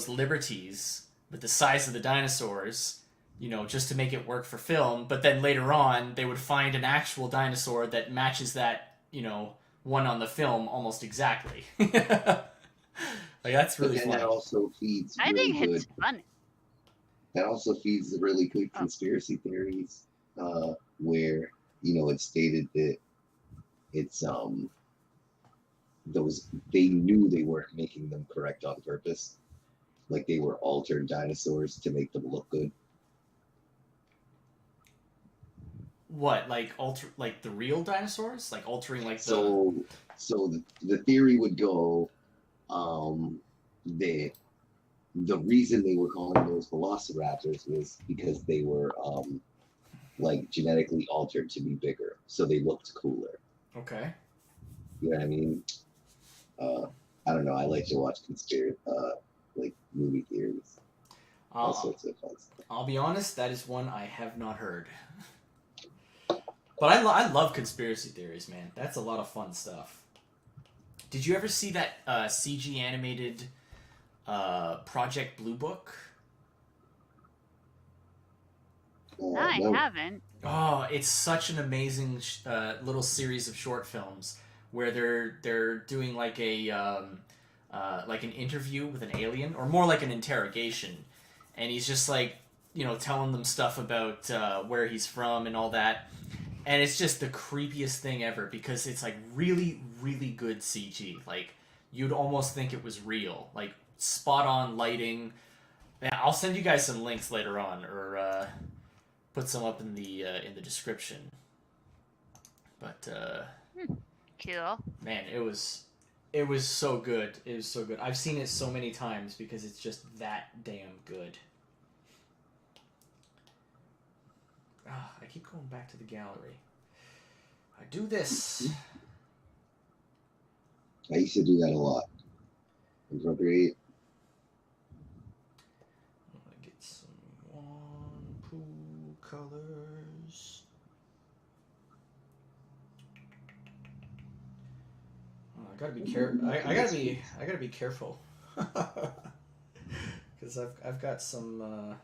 liberties with the size of the dinosaurs, you know, just to make it work for film, but then later on they would find an actual dinosaur that matches that, you know, one on the film almost exactly. Like that's really But then funny. that also feeds I really think good. it's fun. That also feeds the really good conspiracy theories, where you know it's stated that it's those they knew they weren't making them correct on purpose. like they were altered dinosaurs to make them look good. What, like like the real dinosaurs, like altering like So the theory would go, that the reason they were calling those velociraptors was because they were like genetically altered to be bigger, so they looked cooler. Okay. You know what I mean? I don't know. I like to watch conspiracy, like movie theories, all sorts of fun stuff. I'll be honest, that is one I have not heard. But I love conspiracy theories, man. That's a lot of fun stuff. Did you ever see that CG animated Project Blue Book? I No. haven't. Oh, it's such an amazing little series of short films where they're doing like like an interview with an alien, or more like an interrogation, and he's just like, you know, telling them stuff about where he's from and all that. And it's just the creepiest thing ever because it's like really, really good CG. Like, you'd almost think it was real. Like, spot on lighting. Yeah, I'll send you guys some links later on, or put some up in the description. But Cool. man, it was so good. It was so good. I've seen it so many times because it's just that damn good. I keep going back to the gallery. I do this. I used to do that a lot. Appropriate. I'm gonna get some one pool colors. Oh, I gotta be careful. I gotta be careful because I've got some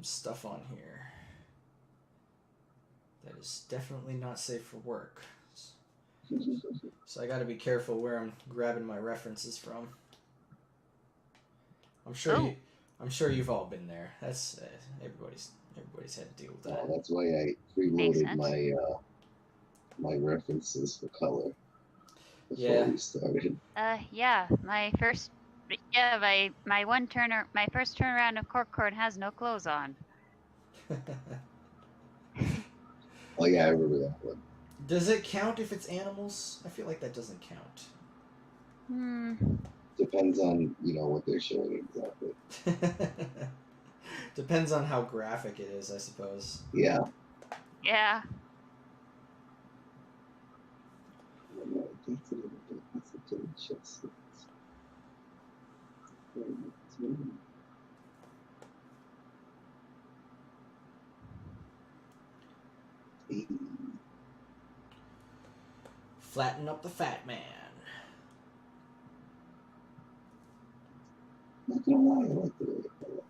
stuff on here that is definitely not safe for work. So I got to be careful where I'm grabbing my references from. I'm sure you've all been there. That's everybody's had to deal with that. That's why I preloaded my references for color before we started. Yeah, my first turnaround of Corkhorn has no clothes on. Oh yeah, I remember that one. Does it count if it's animals? I feel like that doesn't count. Depends on, you know, what they're showing exactly. Depends on how graphic it is, I suppose. Yeah. Yeah. Flatten up the fat man. Not gonna lie, I like the way I color.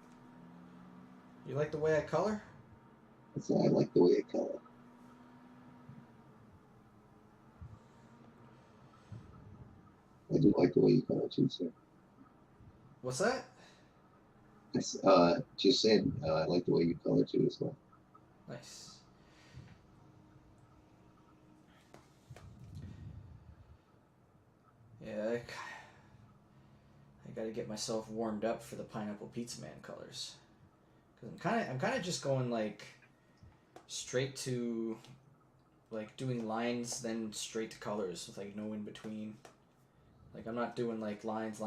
You like the way I color? That's why I like the way I color. I do like the way you color too, sir. What's that? I just said I like the way you color too as well. Nice. Yeah, I gotta get myself warmed up for the Pineapple Pizza Man colors. Cause I'm kind of just going like straight to like doing lines, then straight to colors with like no in between. Like I'm not doing like lines,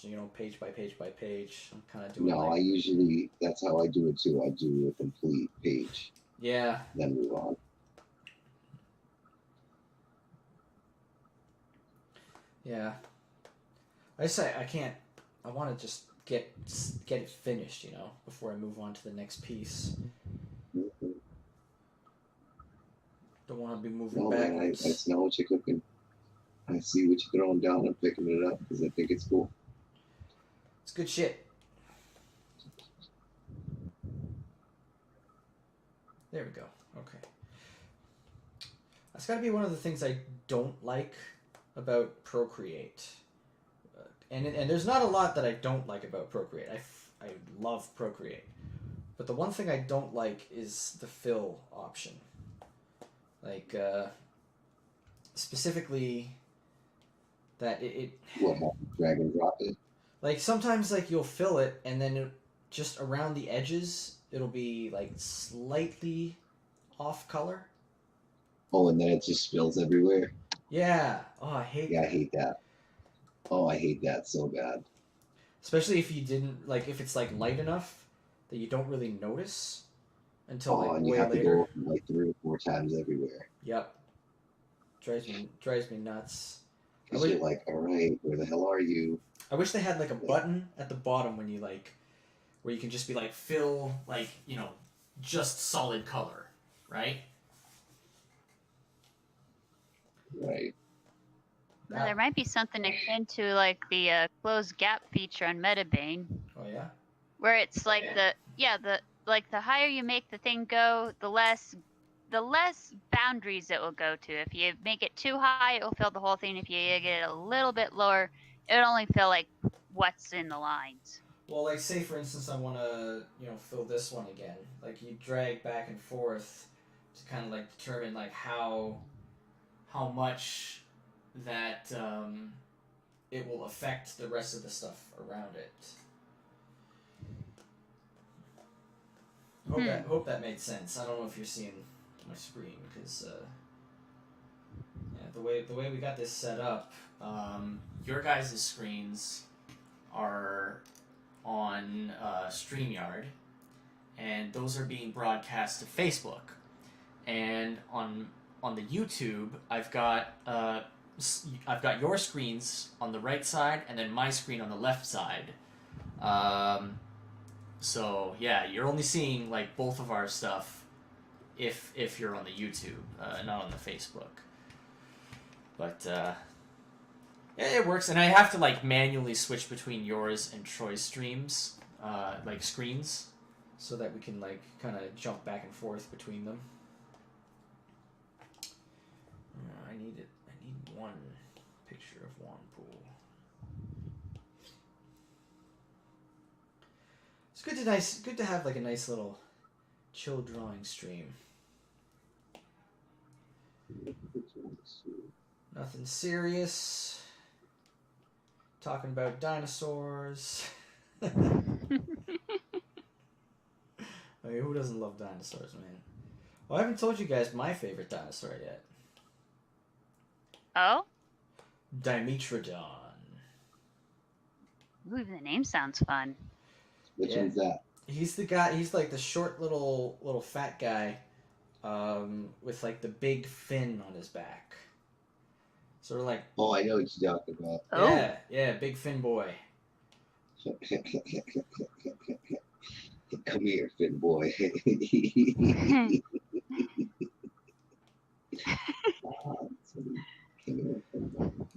you know, page by page by page. I'm kind of doing. No, like... I usually that's how I do it too. I do a complete page. Yeah. Then move on. Yeah. I say I can't. I want to just get it finished, you know, before I move on to the next piece. Don't want to be moving backwards. I smell what you're cooking. I see what you're throwing down. I'm picking it up because I think it's cool. It's good shit. There we go. Okay. That's got to be one of the things I don't like about Procreate. And there's not a lot that I don't like about Procreate. I love Procreate. But the one thing I don't like is the fill option. Like, specifically, that it What happened? Drag and drop it? like sometimes like you'll fill it and then just around the edges it'll be like slightly off color. Oh, and then it just spills everywhere? Yeah. Oh, I hate Yeah, I that. hate that. Oh, I hate that so bad. Especially if you didn't like if it's like light enough that you don't really notice until like And you way have to later. go like 3 or 4 times everywhere. Yep. Drives me nuts. Because you're like, all right, where the hell are you? I wish they had like a button at the bottom when you like where you can just be like fill like, you know, just solid color, right? Right. Well, there might be something akin to like the closed gap feature on Metabane, Oh yeah. where it's like the higher you make the thing go, the less boundaries it will go to. If you make it too high, it will fill the whole thing. If you get it a little bit lower, it'll only fill like what's in the lines. Well, like say for instance, I want to fill this one again. Like you drag back and forth to kind of like determine like how much that it will affect the rest of the stuff around it. Hope that made sense. I don't know if you're seeing my screen because the way we got this set up, your guys' screens are on StreamYard, and those are being broadcast to Facebook, and on the YouTube, I've got your screens on the right side and then my screen on the left side. So yeah, you're only seeing like both of our stuff if you're on the YouTube, not on the Facebook. But it works, and I have to like manually switch between yours and Troy's streams, like screens, so that we can like kind of jump back and forth between them. I need one picture of one pool. It's good to have like a nice little chill drawing stream. Nothing serious. Talking about dinosaurs. I mean, who doesn't love dinosaurs, man? Well, I haven't told you guys my favorite dinosaur yet. Oh? Dimetrodon. Ooh, the name sounds fun. Which one's that? He's the guy. He's like the short little fat guy, with like the big fin on his back. Sort of like. Oh, I know what you're talking about. Oh. Yeah, big fin boy. Come here, Finn boy.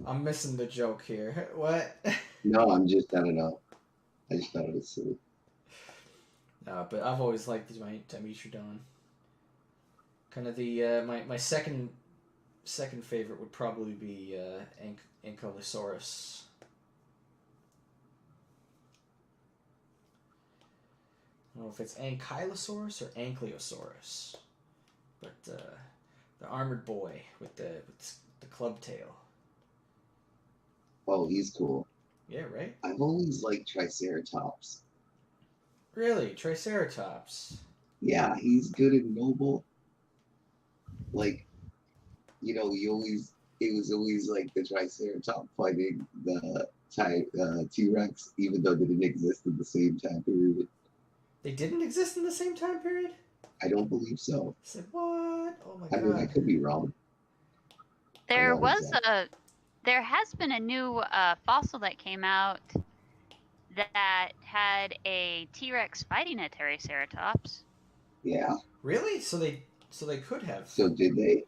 I'm missing the joke here. What? No, I don't know. I just thought it was silly. But I've always liked Dimetrodon. Kind of the my second favorite would probably be Ankylosaurus. I don't know if it's Ankylosaurus or Ankylosaurus, but the armored boy with the club tail. Oh, he's cool. Yeah, right? I've always liked Triceratops. Really? Triceratops? Yeah, he's good and noble. Like, it was always like the Triceratops fighting the T-Rex, even though they didn't exist in the same time period. They didn't exist in the same time period? I don't believe so. I said, what? Oh my god. I mean, I could be wrong. There has been a new fossil that came out that had a T-Rex fighting a Triceratops. Yeah. Really? So they could have. So did they?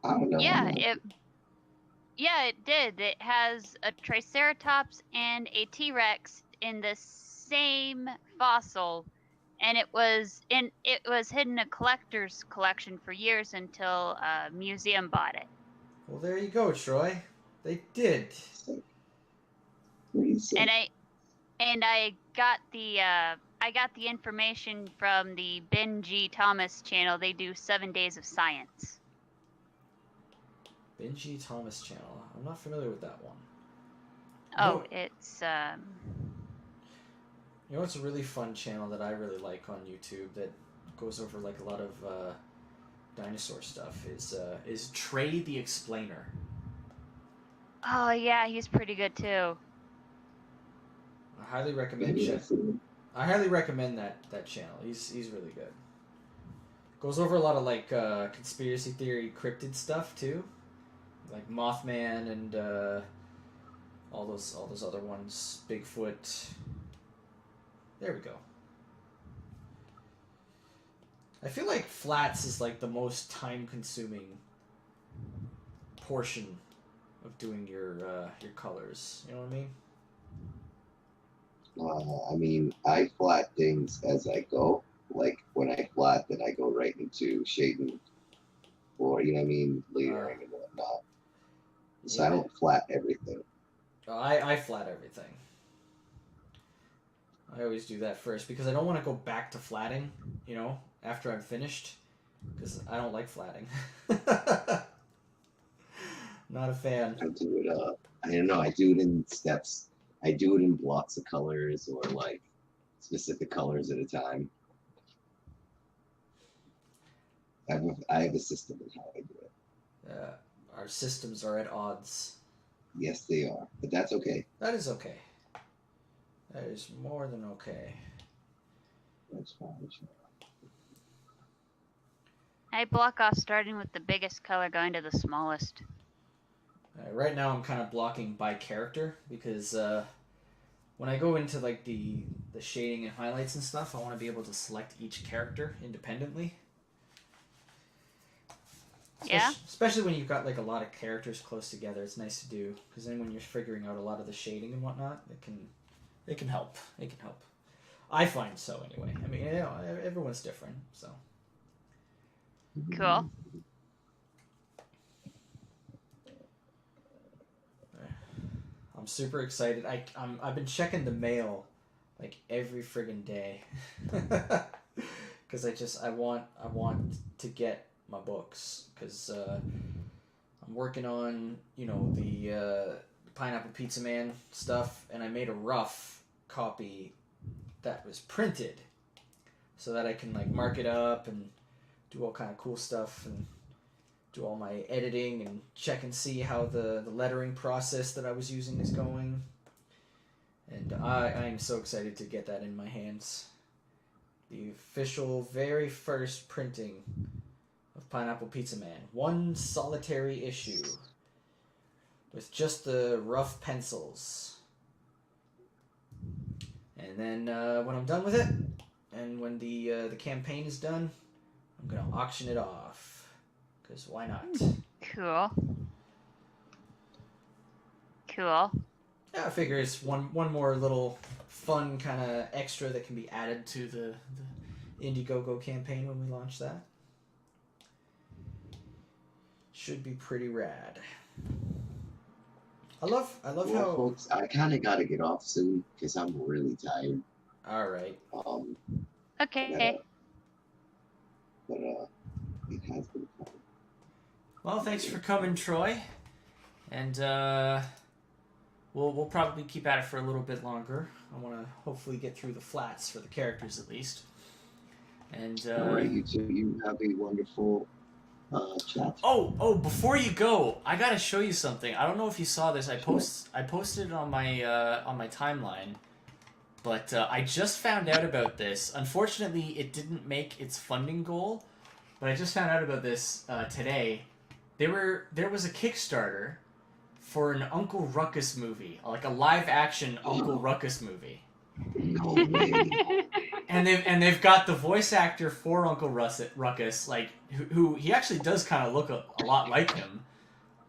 I don't know. Yeah, it did. It has a Triceratops and a T-Rex in the same fossil, and it was hidden in a collector's collection for years until a museum bought it. Well, there you go, Troy. They did. And I got the information from the Ben G. Thomas channel. They do 7 days of science. Ben G. Thomas channel. I'm not familiar with that one. Oh, No. it's You know, it's a really fun channel that I really like on YouTube that goes over like a lot of dinosaur stuff. Is Trey the Explainer? oh yeah, he's pretty good too. I highly recommend. Maybe I've seen him. I highly recommend that channel. He's really good. Goes over a lot of like conspiracy theory cryptid stuff too, like Mothman and all those other ones. Bigfoot. There we go. I feel like flats is like the most time-consuming portion of doing your colors. You know what I mean? I mean, I flat things as I go. Like when I flat, then I go right into shading, or you know what I mean, layering and whatnot. So I don't flat everything. I flat everything. I always do that first because I don't want to go back to flatting, you know, after I'm finished, because I don't like flatting. Not a fan. I do it. I don't know. I do it in steps. I do it in blocks of colors or like specific colors at a time. I have a system in how I do it. Our systems are at odds. Yes, they are, but that's okay. That is okay. That is more than okay. That's fine. I block off starting with the biggest color going to the smallest. Right now I'm kind of blocking by character because when I go into like the shading and highlights and stuff, I want to be able to select each character independently. Yeah. Especially when you've got like a lot of characters close together, it's nice to do because then when you're figuring out a lot of the shading and whatnot, it can help. It can help. I find so anyway. I mean, you know, everyone's different, so. Cool. I'm super excited. I've been checking the mail like every friggin' day because I want to get my books because I'm working on, you know, the Pineapple Pizza Man stuff, and I made a rough copy that was printed so that I can like mark it up and do all kind of cool stuff and do all my editing and check and see how the lettering process that I was using is going. And I am so excited to get that in my hands. The official very first printing of Pineapple Pizza Man. One solitary issue with just the rough pencils. And then when I'm done with it, and when the campaign is done, I'm going to auction it off. Because why not? Cool. Cool. Yeah, I figure it's one more little fun kind of extra that can be added to the Indiegogo campaign when we launch that. Should be pretty rad. I love Well, how. folks, I kind of got to get off soon because I'm really tired. All right. Okay. But it has been fun. Well, thanks for coming, Troy. And we'll probably keep at it for a little bit longer. I want to hopefully get through the flats for the characters at least. And All right, you two, you have a wonderful chat. Oh! Before you go, I gotta show you something. I don't know if you saw this. I posted it on my timeline, but I just found out about this. Unfortunately, it didn't make its funding goal, but I just found out about this today. There was a Kickstarter for an Uncle Ruckus movie, like a live-action Uncle Ruckus movie. No way. And they've got the voice actor for Uncle Ruckus, like who he actually does kind of look a lot like him,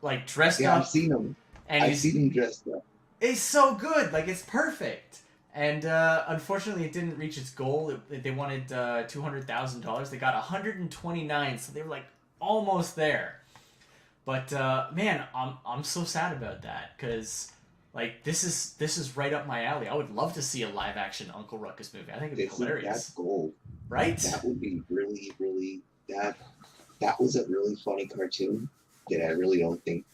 like dressed up. Yeah, I've seen him. And I've seen him dressed up. It's so good, like it's perfect. And unfortunately, it didn't reach its goal. They wanted $200,000. They got 129, so they were like almost there. But man, I'm so sad about that because like this is right up my alley. I would love to see a live action Uncle Ruckus movie. I think it'd be hilarious. That's gold, right? That would be really, really that was a really funny cartoon that I really don't think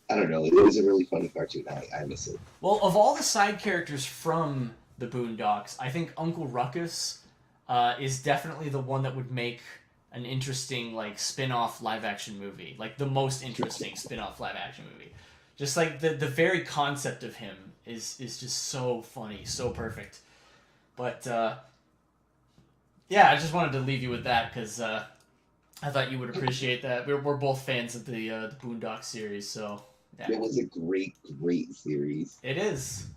I don't know. It was a really funny cartoon. I miss it. Well, of all the side characters from the Boondocks, I think Uncle Ruckus is definitely the one that would make an interesting like spin-off live-action movie, like the most interesting spin-off live-action movie. Just like the very concept of him is just so funny, so perfect. But yeah, I just wanted to leave you with that because I thought you would appreciate that. We're both fans of the Boondocks series, so yeah. It was a great series. It is.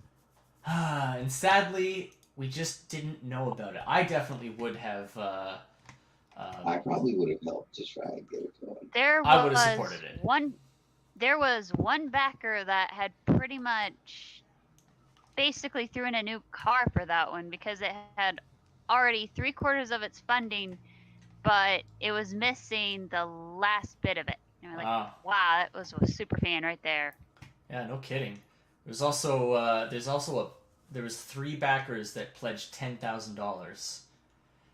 And sadly, we just didn't know about it. I definitely would have. I probably would have helped to try and get it going. I would have supported it. There was one backer that had pretty much basically threw in a new car for that one because it had already 3/4 of its funding, but it was missing the last bit of it. And we're like, wow, that was a super fan right there. Yeah, no kidding. There's also there was 3 backers that pledged $10,000.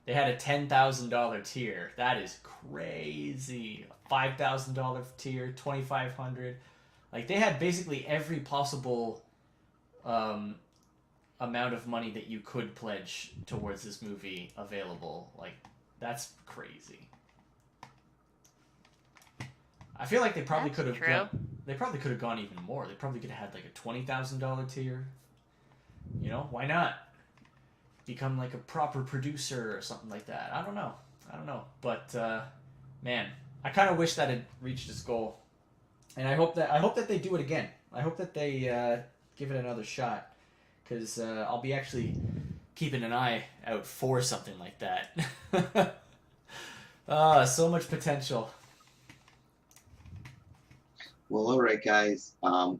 They had a $10,000 tier. That is crazy. A $5,000 tier, $2,500. Like they had basically every possible amount of money that you could pledge towards this movie available. Like that's crazy. I feel like they probably could have gone even more. They probably could have had like a $20,000 tier. You know, why not? Become like a proper producer or something like that. I don't know. But man, I kind of wish that had reached its goal, and I hope that they do it again. I hope that they give it another shot, because I'll be actually keeping an eye out for something like that. So much potential. Well, all right, guys.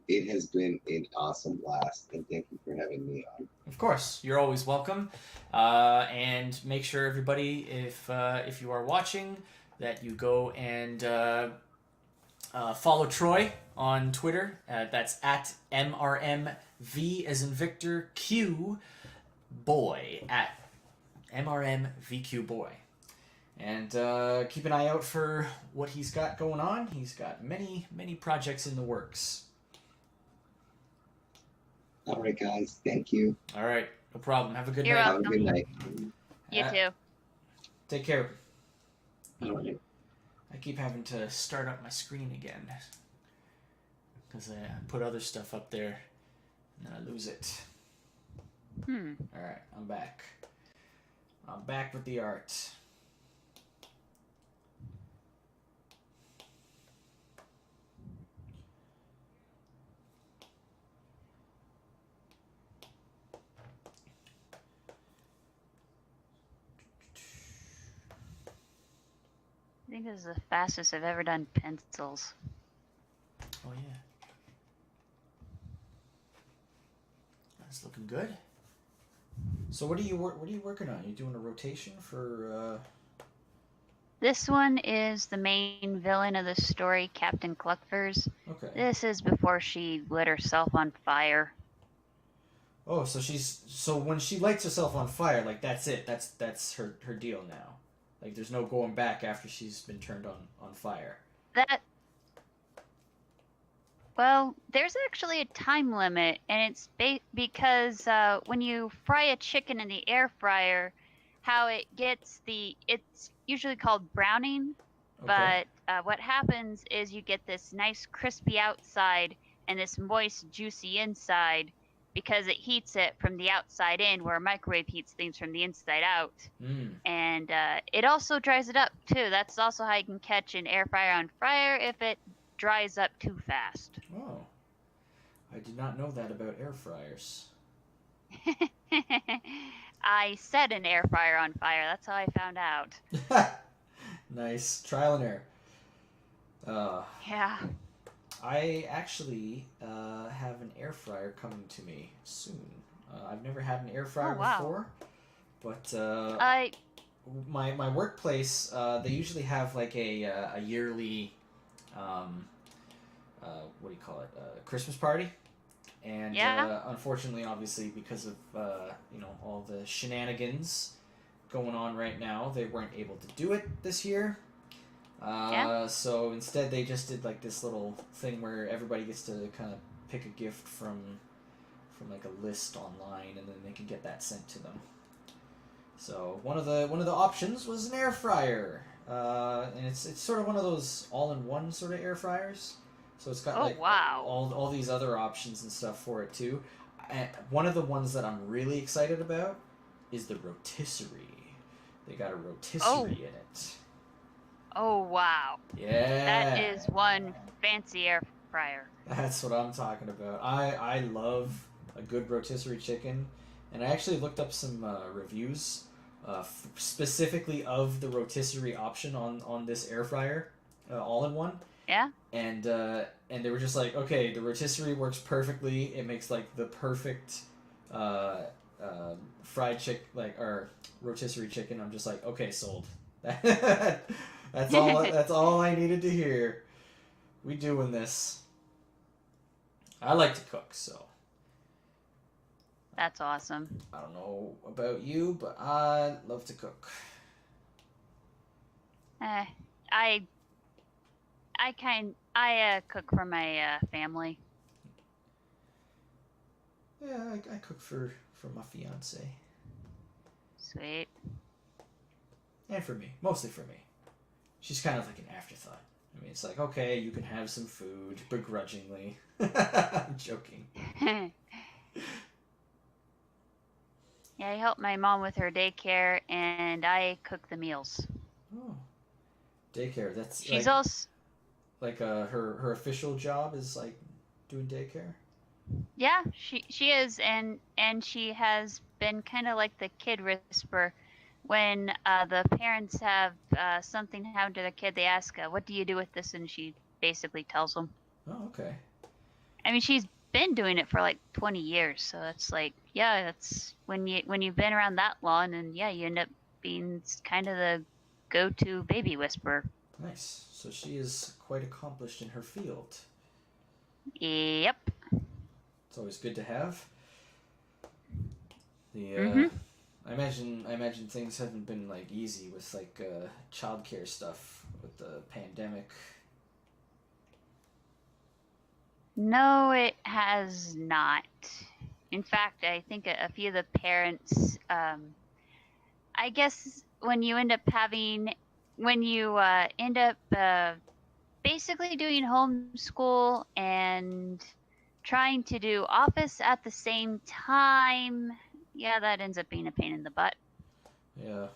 It has been an awesome blast, and thank you for having me on. Of course, you're always welcome. And make sure, everybody, if you are watching, that you go and follow Troy on Twitter. That's at MRMV as in Victor Q Boy, at MRMVQ Boy. And keep an eye out for what he's got going on. He's got many, many projects in the works. All right, guys. Thank you. All right. No problem. Have a good You're night. welcome. Have a good night. You too. Take care. All right. I keep having to start up my screen again because I put other stuff up there and then I lose it. All right. I'm back. I'm back with the art. I think this is the fastest I've ever done pencils. Oh yeah. That's looking good. So what are you working on? You doing a rotation for This one is the main villain of the story, Captain Cluckfers. Okay. This is before she lit herself on fire. Oh, so when she lights herself on fire, like that's it. That's her deal now. Like there's no going back after she's been turned on fire. Well, there's actually a time limit, and it's because when you fry a chicken in the air fryer, how it gets it's usually called browning, Okay. but what happens is you get this nice crispy outside and this moist, juicy inside because it heats it from the outside in, where a microwave heats things from the inside out. And it also dries it up, too. That's also how you can catch an air fryer on fire if it dries up too fast. Oh. I did not know that about air fryers. I set an air fryer on fire. That's how I found out. Nice. Trial and error. Yeah. I actually have an air fryer coming to me soon. I've never had an air fryer before, but my workplace, they usually have like a yearly what do you call it, Christmas party, and unfortunately, obviously, because of all the shenanigans going on right now, they weren't able to do it this year. So instead they just did like this little thing where everybody gets to kind of pick a gift from like a list online, and then they can get that sent to them. So one of the options was an air fryer, and it's sort of one of those all-in-one sort of air fryers. So it's got all these other options and stuff for it too. And one of the ones that I'm really excited about is the rotisserie. They got a rotisserie in it. Oh wow! Yeah, that is one fancy air fryer. That's what I'm talking about. I love a good rotisserie chicken, and I actually looked up some reviews specifically of the rotisserie option on this air fryer, all-in-one. Yeah. And they were just like, okay, the rotisserie works perfectly. It makes like the perfect fried or rotisserie chicken. I'm just like, okay, sold. That's all. That's all I needed to hear. We doing this. I like to cook, so. That's awesome. I don't know about you, but I love to cook. I cook for my family. Yeah, I cook for my fiance. Sweet. And for me, mostly for me. She's kind of like an afterthought. I mean, it's like, okay, you can have some food, begrudgingly. I'm joking. Yeah, I help my mom with her daycare, and I cook the meals. Oh, daycare. That's she's like, also like her official job is like doing daycare. Yeah, she is, and she has been kind of like the kid whisperer. When the parents have something happen to their kid, they ask, "What do you do with this?" And she basically tells them. Oh, okay. I mean, she's been doing it for like 20 years, so it's like, yeah, that's when you've been around that long, and yeah, you end up being kind of the go-to baby whisperer. Nice. So she is quite accomplished in her field. Yep. It's always good to have. The I imagine things haven't been like easy with like childcare stuff with the pandemic. No, it has not. In fact, I think a few of the parents, I guess when you end up basically doing homeschool and trying to do office at the same time, yeah, that ends up being a pain in the butt. Yeah,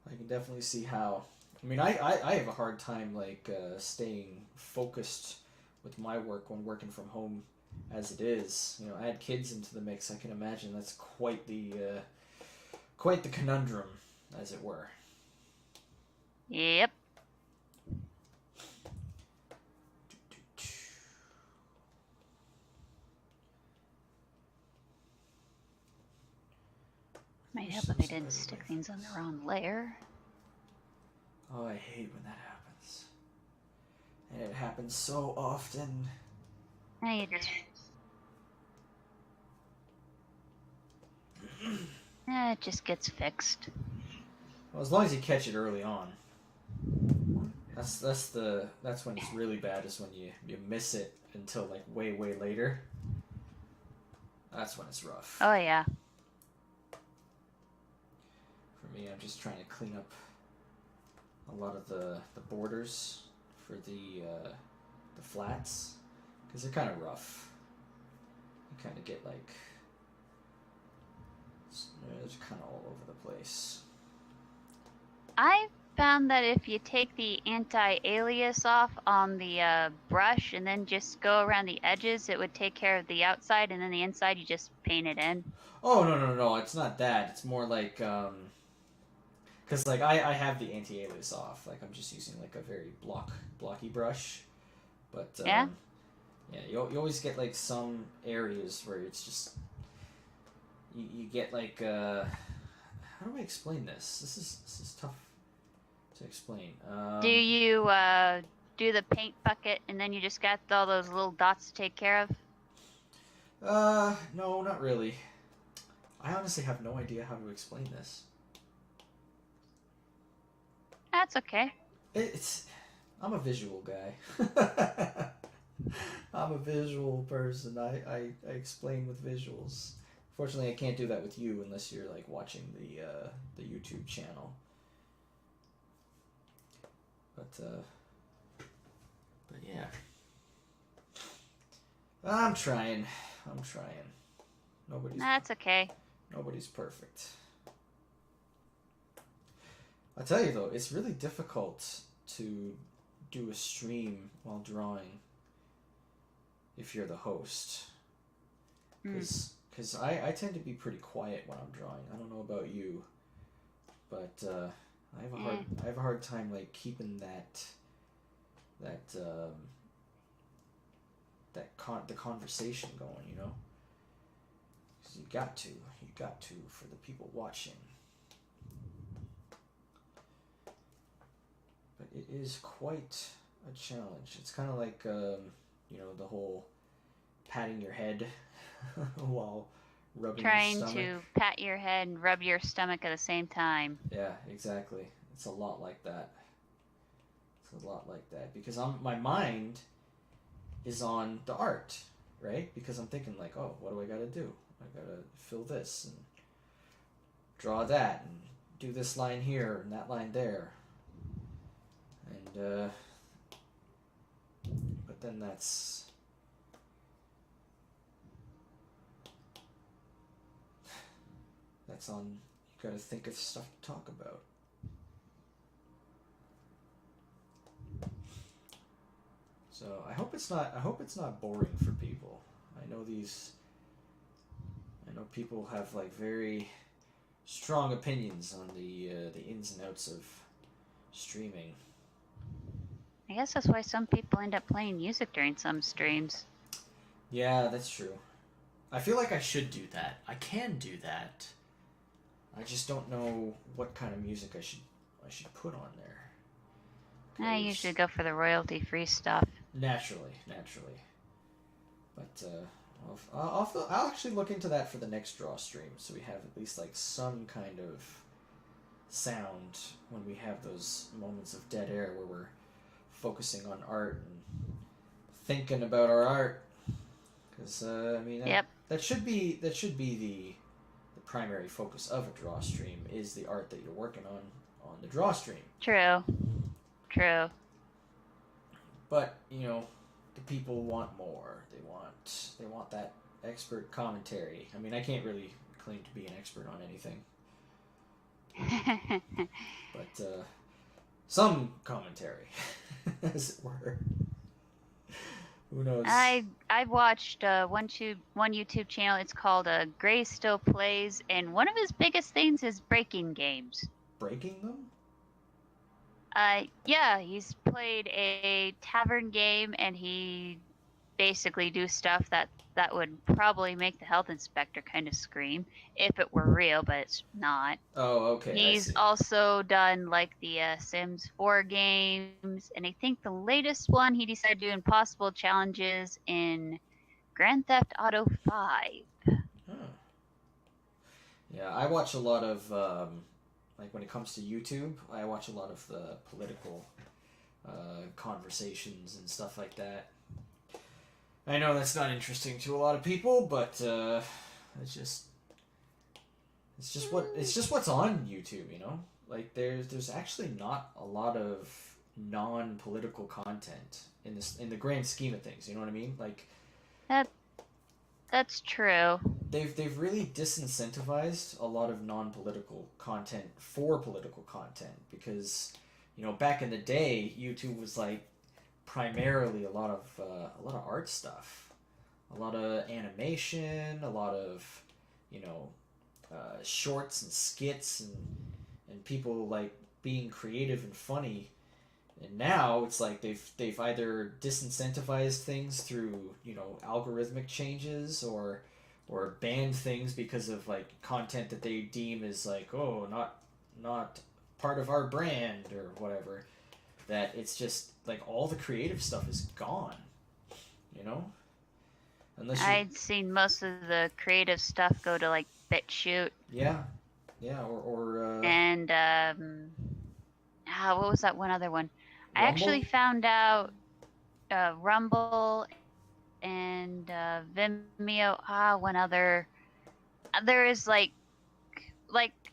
I can definitely see how. I mean, I have a hard time like staying focused with my work when working from home as it is. You know, add kids into the mix, I can imagine that's quite the conundrum, as it were. Yep. Might help if I didn't stick things on the wrong layer. Oh, I hate when that happens. And it happens so often. It just gets fixed. Well, as long as you catch it early on. That's when it's really bad, is when you miss it until like way later. That's when it's rough. Oh yeah. For me, I'm just trying to clean up a lot of the borders for the flats, because they're kind of rough. You kind of get like it's kind of all over the place. I found that if you take the anti-alias off on the brush and then just go around the edges, it would take care of the outside, and then the inside you just paint it in. Oh no! It's not that. It's more like because like I have the anti-alias off. Like I'm just using like a very blocky brush, but yeah, you always get like some areas where it's just you get like how do I explain this? This is tough to explain. Do you do the paint bucket and then you just got all those little dots to take care of? No, not really. I honestly have no idea how to explain this. That's okay. It's I'm a visual guy. I'm a visual person. I explain with visuals. Fortunately, I can't do that with you unless you're like watching the YouTube channel. But yeah, I'm trying. That's okay. Nobody's perfect. I tell you though, it's really difficult to do a stream while drawing if you're the host. Because I tend to be pretty quiet when I'm drawing. I don't know about you, but I have a hard time like keeping the conversation going, you know? 'Cause you got to for the people watching. But it is quite a challenge. It's kind of like you know, the whole patting your head while rubbing your stomach. Trying to pat your head and rub your stomach at the same time. Yeah, exactly. It's a lot like that. Because my mind is on the art, right? Because I'm thinking like, oh, what do I gotta do? I gotta fill this and draw that and do this line here and that line there. And but then that's on, you gotta think of stuff to talk about. So I hope it's not boring for people. I know people have like very strong opinions on the ins and outs of streaming. I guess that's why some people end up playing music during some streams. Yeah, that's true. I feel like I should do that. I can do that. I just don't know what kind of music I should put on there. I usually go for the royalty-free stuff. Naturally. But I'll actually look into that for the next draw stream, so we have at least like some kind of sound when we have those moments of dead air where we're focusing on art and thinking about our art. Because I mean, Yep. that should be the primary focus of a draw stream is the art that you're working on the draw stream. True. But you know, the people want more. They want that expert commentary. I mean, I can't really claim to be an expert on anything, but some commentary, as it were. Who knows? I've watched one YouTube channel. It's called Gray Still Plays, and one of his biggest things is breaking games. Breaking them? Yeah, he's played a tavern game, and he basically do stuff that would probably make the health inspector kind of scream if it were real, but it's not. Oh, okay. He's also done like the Sims 4 games, and I think the latest one he decided to do impossible challenges in Grand Theft Auto 5. Huh. Yeah, I watch a lot of like when it comes to YouTube, I watch a lot of the political conversations and stuff like that. I know that's not interesting to a lot of people, but it's just what's on YouTube, you know? Like there's actually not a lot of non-political content in the grand scheme of things, you know what I mean? Like that's true. They've really disincentivized a lot of non-political content for political content because, you know, back in the day, YouTube was like primarily a lot of art stuff, a lot of animation, a lot of, you know, shorts and skits and people like being creative and funny. And now it's like they've either disincentivized things through, you know, algorithmic changes or banned things because of like content that they deem as like, oh, not part of our brand or whatever. That it's just like all the creative stuff is gone, you know? I'd seen most of the creative stuff go to like BitChute. Yeah, or and what was that one other one? I actually found out Rumble and Vimeo. One other. There is like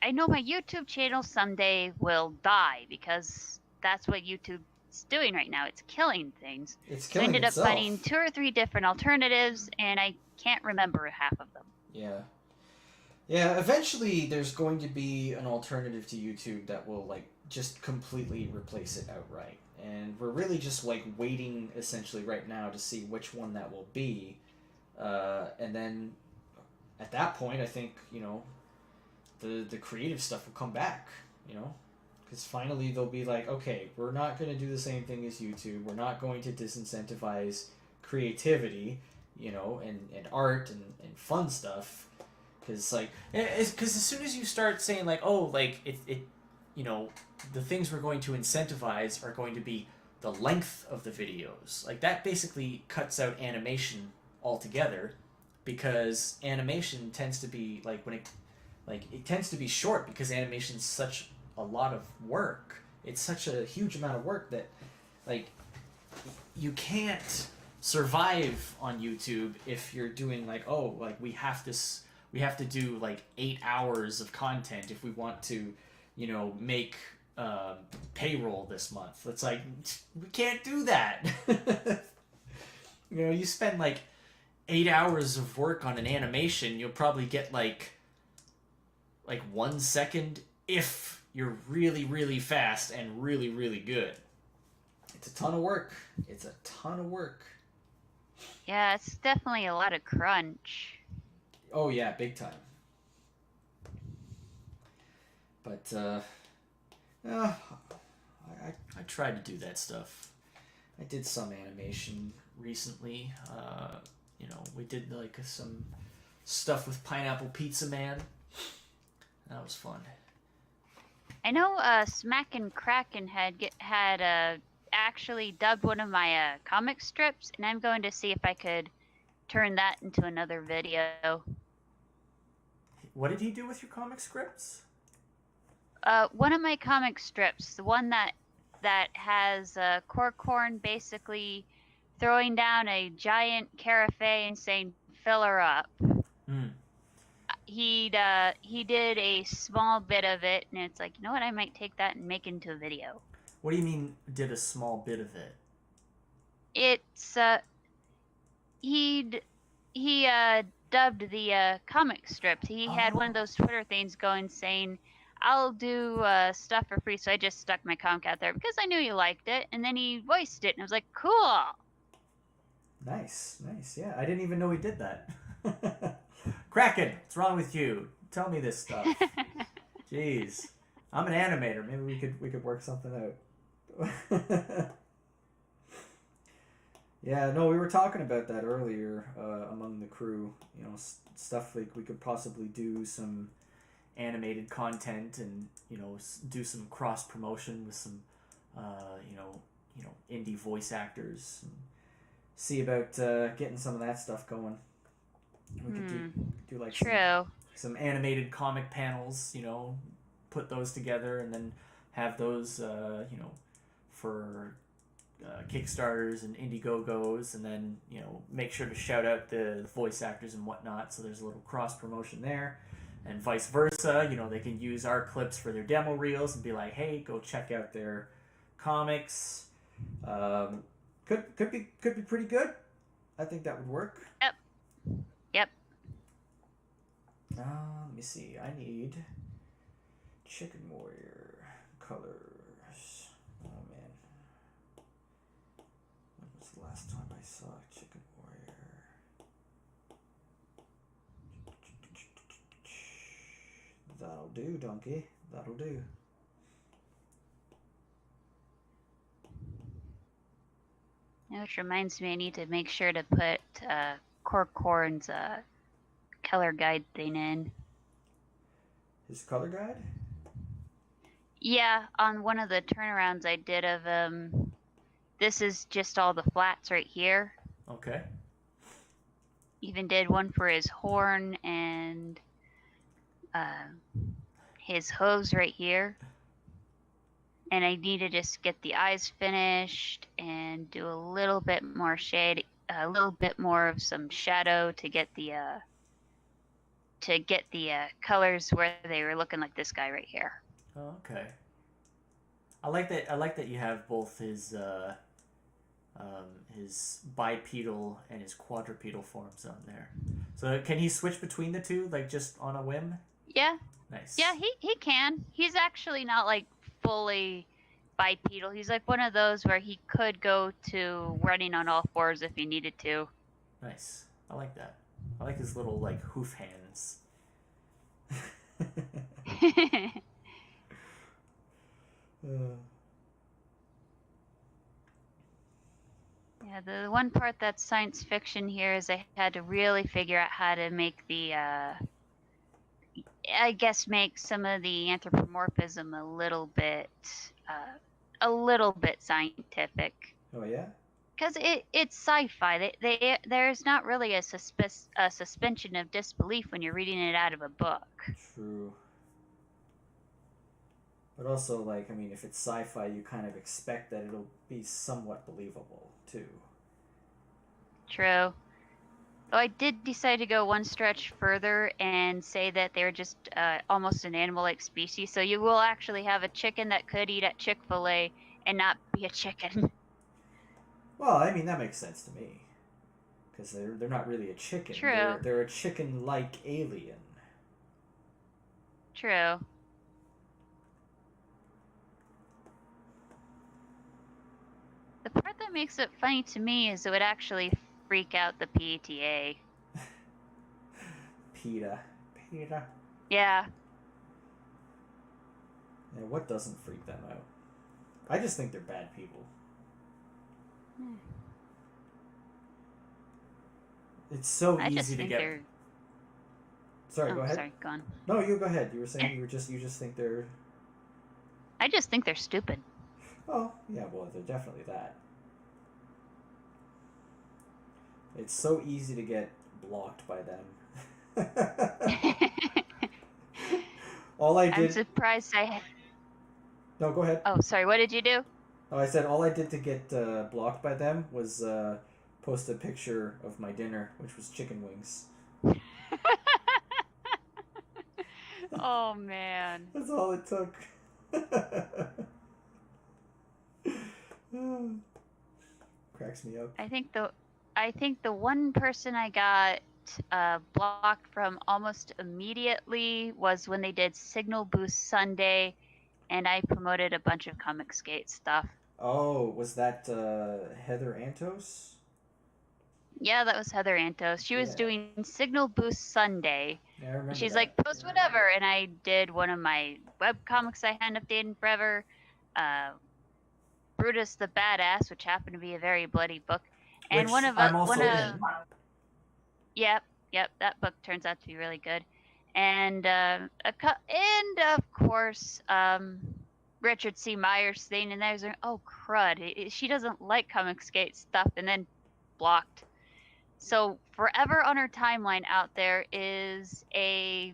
I know my YouTube channel someday will die because that's what YouTube's doing right now. It's killing things. It's So I killing ended itself. up finding 2 or 3 different alternatives, and I can't remember half of them. Yeah. Yeah, eventually there's going to be an alternative to YouTube that will like just completely replace it outright. And we're really just like waiting essentially right now to see which one that will be. And then at that point, I think, the creative stuff will come back, because finally they'll be like, okay, we're not going to do the same thing as YouTube. We're not going to disincentivize creativity, and art and fun stuff. Because as soon as you start saying like, oh, like the things we're going to incentivize are going to be the length of the videos, like that basically cuts out animation altogether, because animation tends to be it tends to be short because animation's such a lot of work. It's such a huge amount of work that you can't survive on YouTube if you're doing we have to do 8 hours of content if we want to, make payroll this month. It's like, we can't do that. You spend 8 hours of work on an animation, you'll probably get like 1 second if you're really, really fast and really, really good. It's a ton of work. It's a ton of work. Yeah, it's definitely a lot of crunch. Oh yeah, big time. But I tried to do that stuff. I did some animation recently. We did some stuff with Pineapple Pizza Man. That was fun. I know Smackin Kraken had actually dubbed one of my comic strips, and I'm going to see if I could turn that into another video. What did he do with your comic scripts? One of my comic strips, the one that has Corkhorn basically throwing down a giant carafe and saying, "Fill her up." He did a small bit of it, and it's like, you know what, I might take that and make it into a video. What do you mean, did a small bit of it? It's he dubbed the comic strips. He had one of those Twitter things going saying, "I'll do stuff for free," so I just stuck my comic out there because I knew you liked it, and then he voiced it, and I was like, cool. Nice. Yeah, I didn't even know he did that. Kraken, what's wrong with you? Tell me this stuff. Jeez, I'm an animator. Maybe we could work something out. Yeah, no, we were talking about that earlier among the crew. Stuff like we could possibly do some animated content and do some cross promotion with some indie voice actors and see about getting some of that stuff going. We could do some animated comic panels, put those together and then have those for Kickstarters and Indiegogos, and then make sure to shout out the voice actors and whatnot, so there's a little cross promotion there. And vice versa, they can use our clips for their demo reels and be like, hey, go check out their comics. Could be pretty good. I think that would work. Yep. Let me see. I need Chicken Warrior colors. Oh man, when was the last time I saw Chicken Warrior? That'll do, donkey. That'll do. Which reminds me, I need to make sure to put Corkhorn's color guide thing in. His color guide? Yeah, on one of the turnarounds I did of this is just all the flats right here. Okay. Even did one for his horn and his hooves right here. and I need to just get the eyes finished and do a little bit more shade, a little bit more of some shadow to get the colors where they were looking like this guy right here. Oh, okay. I like that. I like that you have both his bipedal and his quadrupedal forms on there. So can he switch between the two, like just on a whim? Yeah. Nice. Yeah, he can. He's actually not like fully bipedal. He's like one of those where he could go to running on all fours if he needed to. Nice. I like that. I like his little like hoof hands. Yeah, the one part that's science fiction here is I had to really figure out how to make the, I guess, make some of the anthropomorphism a little bit scientific. Oh yeah. Because it's sci-fi. There's not really a suspension of disbelief when you're reading it out of a book. True. But also, like, I mean, if it's sci-fi, you kind of expect that it'll be somewhat believable, too. True. Though I did decide to go one stretch further and say that they're just almost an animal-like species. So you will actually have a chicken that could eat at Chick-fil-A and not be a chicken. Well, I mean, that makes sense to me. Because they're not really a chicken. True. They're a chicken-like alien. True. The part that makes it funny to me is it would actually freak out the PTA. PETA. Yeah. Yeah, what doesn't freak them out? I just think they're bad people. It's so easy to get. Sorry, go ahead. Sorry, go on. No, you go ahead. You were saying you just think they're. I just think they're stupid. Oh, yeah, well, they're definitely that. It's so easy to get blocked by them. All I did... I'm surprised I had... No, go ahead. Oh, sorry, what did you do? Oh, I said all I did to get blocked by them was post a picture of my dinner, which was chicken wings. Oh, man. That's all it took. Cracks me up. I think the one person I got blocked from almost immediately was when they did Signal Boost Sunday, and I promoted a bunch of Comic Skate stuff. Oh, was that Heather Antos? Yeah, that was Heather Antos. She was doing Signal Boost Sunday. Yeah, I remember. She's that. like, post whatever, and I did one of my web comics I hadn't updated in forever. Brutus the Badass, which happened to be a very bloody book, and Which I'm also in. Yep, that book turns out to be really good, and of course, Richard C. Myers thing, and there's oh crud, she doesn't like Comic Skate stuff, and then blocked. So forever on her timeline out there is a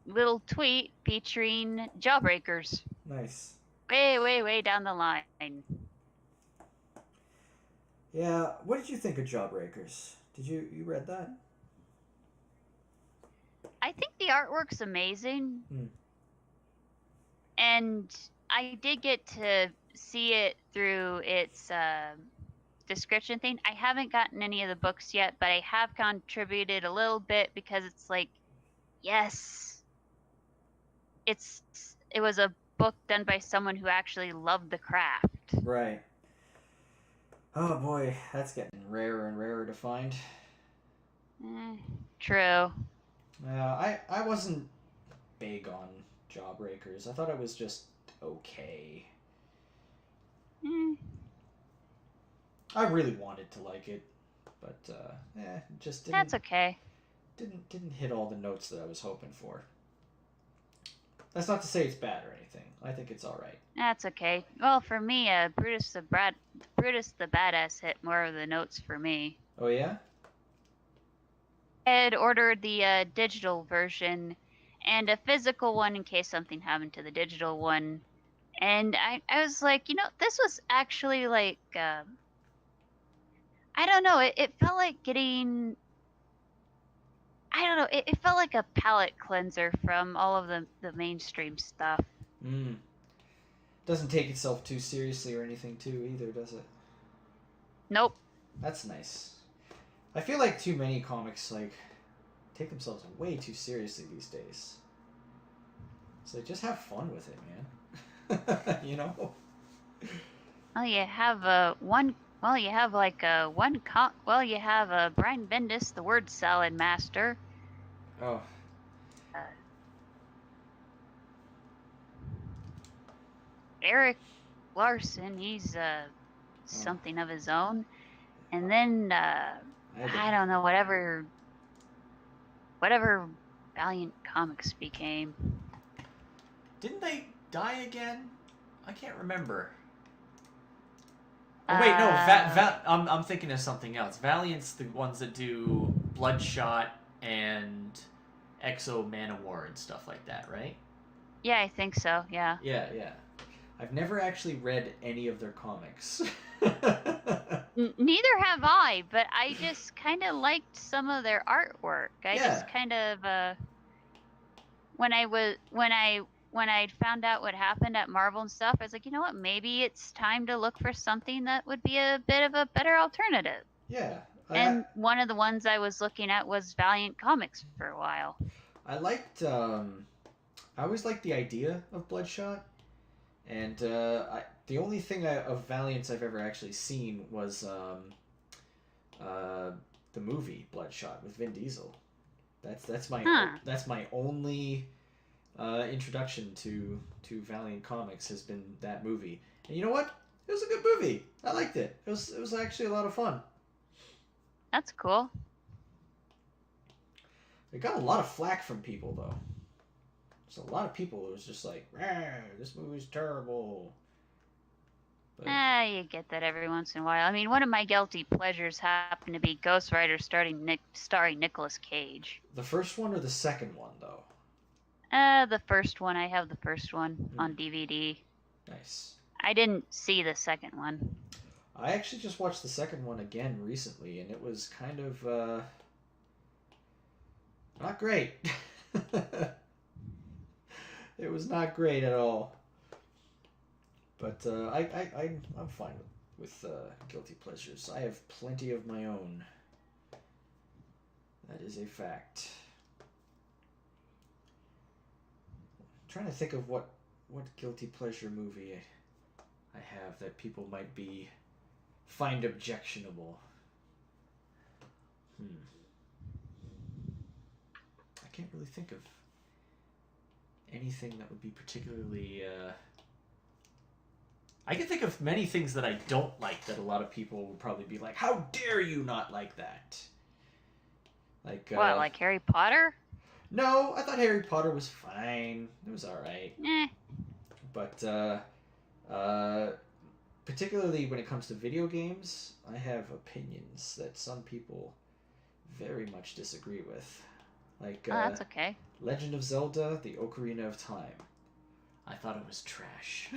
little tweet featuring Jawbreakers. Nice. Way down the line. Yeah, what did you think of Jawbreakers? Did you read that? I think the artwork's amazing. And I did get to see it through its description thing. I haven't gotten any of the books yet, but I have contributed a little bit because it's like, yes, it was a book done by someone who actually loved the craft. Right. Oh boy, that's getting rarer and rarer to find. True. I wasn't big on Jawbreakers. I thought it was just okay. I really wanted to like it, but just didn't. That's okay. Didn't hit all the notes that I was hoping for. That's not to say it's bad or anything. I think it's all right. That's okay. Well, for me, Brutus the Badass hit more of the notes for me. Oh yeah? I had ordered the digital version and a physical one in case something happened to the digital one, And I was like, this was actually like, I don't know, it felt like getting, I don't know, it felt like a palate cleanser from all of the mainstream stuff. Doesn't take itself too seriously or anything too either, does it? Nope. That's nice. I feel like too many comics like take themselves way too seriously these days. So just have fun with it, man. You know? Well, you have one. Well, you have like one. Well, you have Brian Bendis, the word salad master. Oh. Eric Larson, he's something of his own, and then I don't know, whatever Valiant Comics became. Didn't they die again? I can't remember. Oh, wait, no. I'm thinking of something else. Valiant's the ones that do Bloodshot and Exo Man-O-War and stuff like that, right? Yeah, I think so. Yeah. Yeah. I've never actually read any of their comics. Neither have I, but I just kind of liked some of their artwork. I just kind of when I found out what happened at Marvel and stuff, I was like, you know what? Maybe it's time to look for something that would be a bit of a better alternative. Yeah. And one of the ones I was looking at was Valiant Comics for a while. I liked. I always liked the idea of Bloodshot, and the only thing of Valiant's I've ever actually seen was the movie Bloodshot with Vin Diesel. That's my only introduction to Valiant Comics has been that movie. And you know what? It was a good movie. I liked it. It was actually a lot of fun. That's cool. It got a lot of flack from people though. There's a lot of people who was just like, this movie's terrible. But... you get that every once in a while. I mean, one of my guilty pleasures happened to be Ghost Rider starring Nicolas Cage. The first one or the second one, though? The first one. I have the first one on DVD. Nice. I didn't see the second one. I actually just watched the second one again recently, and it was kind of, not great. It was not great at all. But I'm fine with guilty pleasures. I have plenty of my own. That is a fact. I'm trying to think of what guilty pleasure movie I have that people might find objectionable. I can't really think of anything that would be particularly... I can think of many things that I don't like that a lot of people will probably be like, how dare you not like that? Like what, like Harry Potter? No, I thought Harry Potter was fine. It was alright. But particularly when it comes to video games, I have opinions that some people very much disagree with. Like that's okay. Legend of Zelda, The Ocarina of Time. I thought it was trash.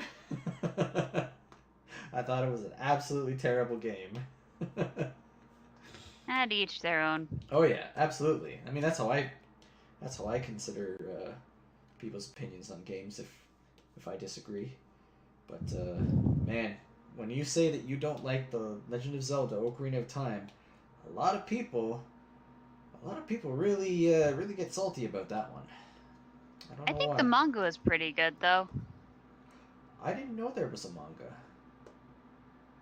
I thought it was an absolutely terrible game. And each their own. Oh yeah, absolutely. I mean, that's how I consider people's opinions on games if I disagree. But man, when you say that you don't like the Legend of Zelda: Ocarina of Time, a lot of people really get salty about that one. I don't know why. The manga was pretty good, though. I didn't know there was a manga.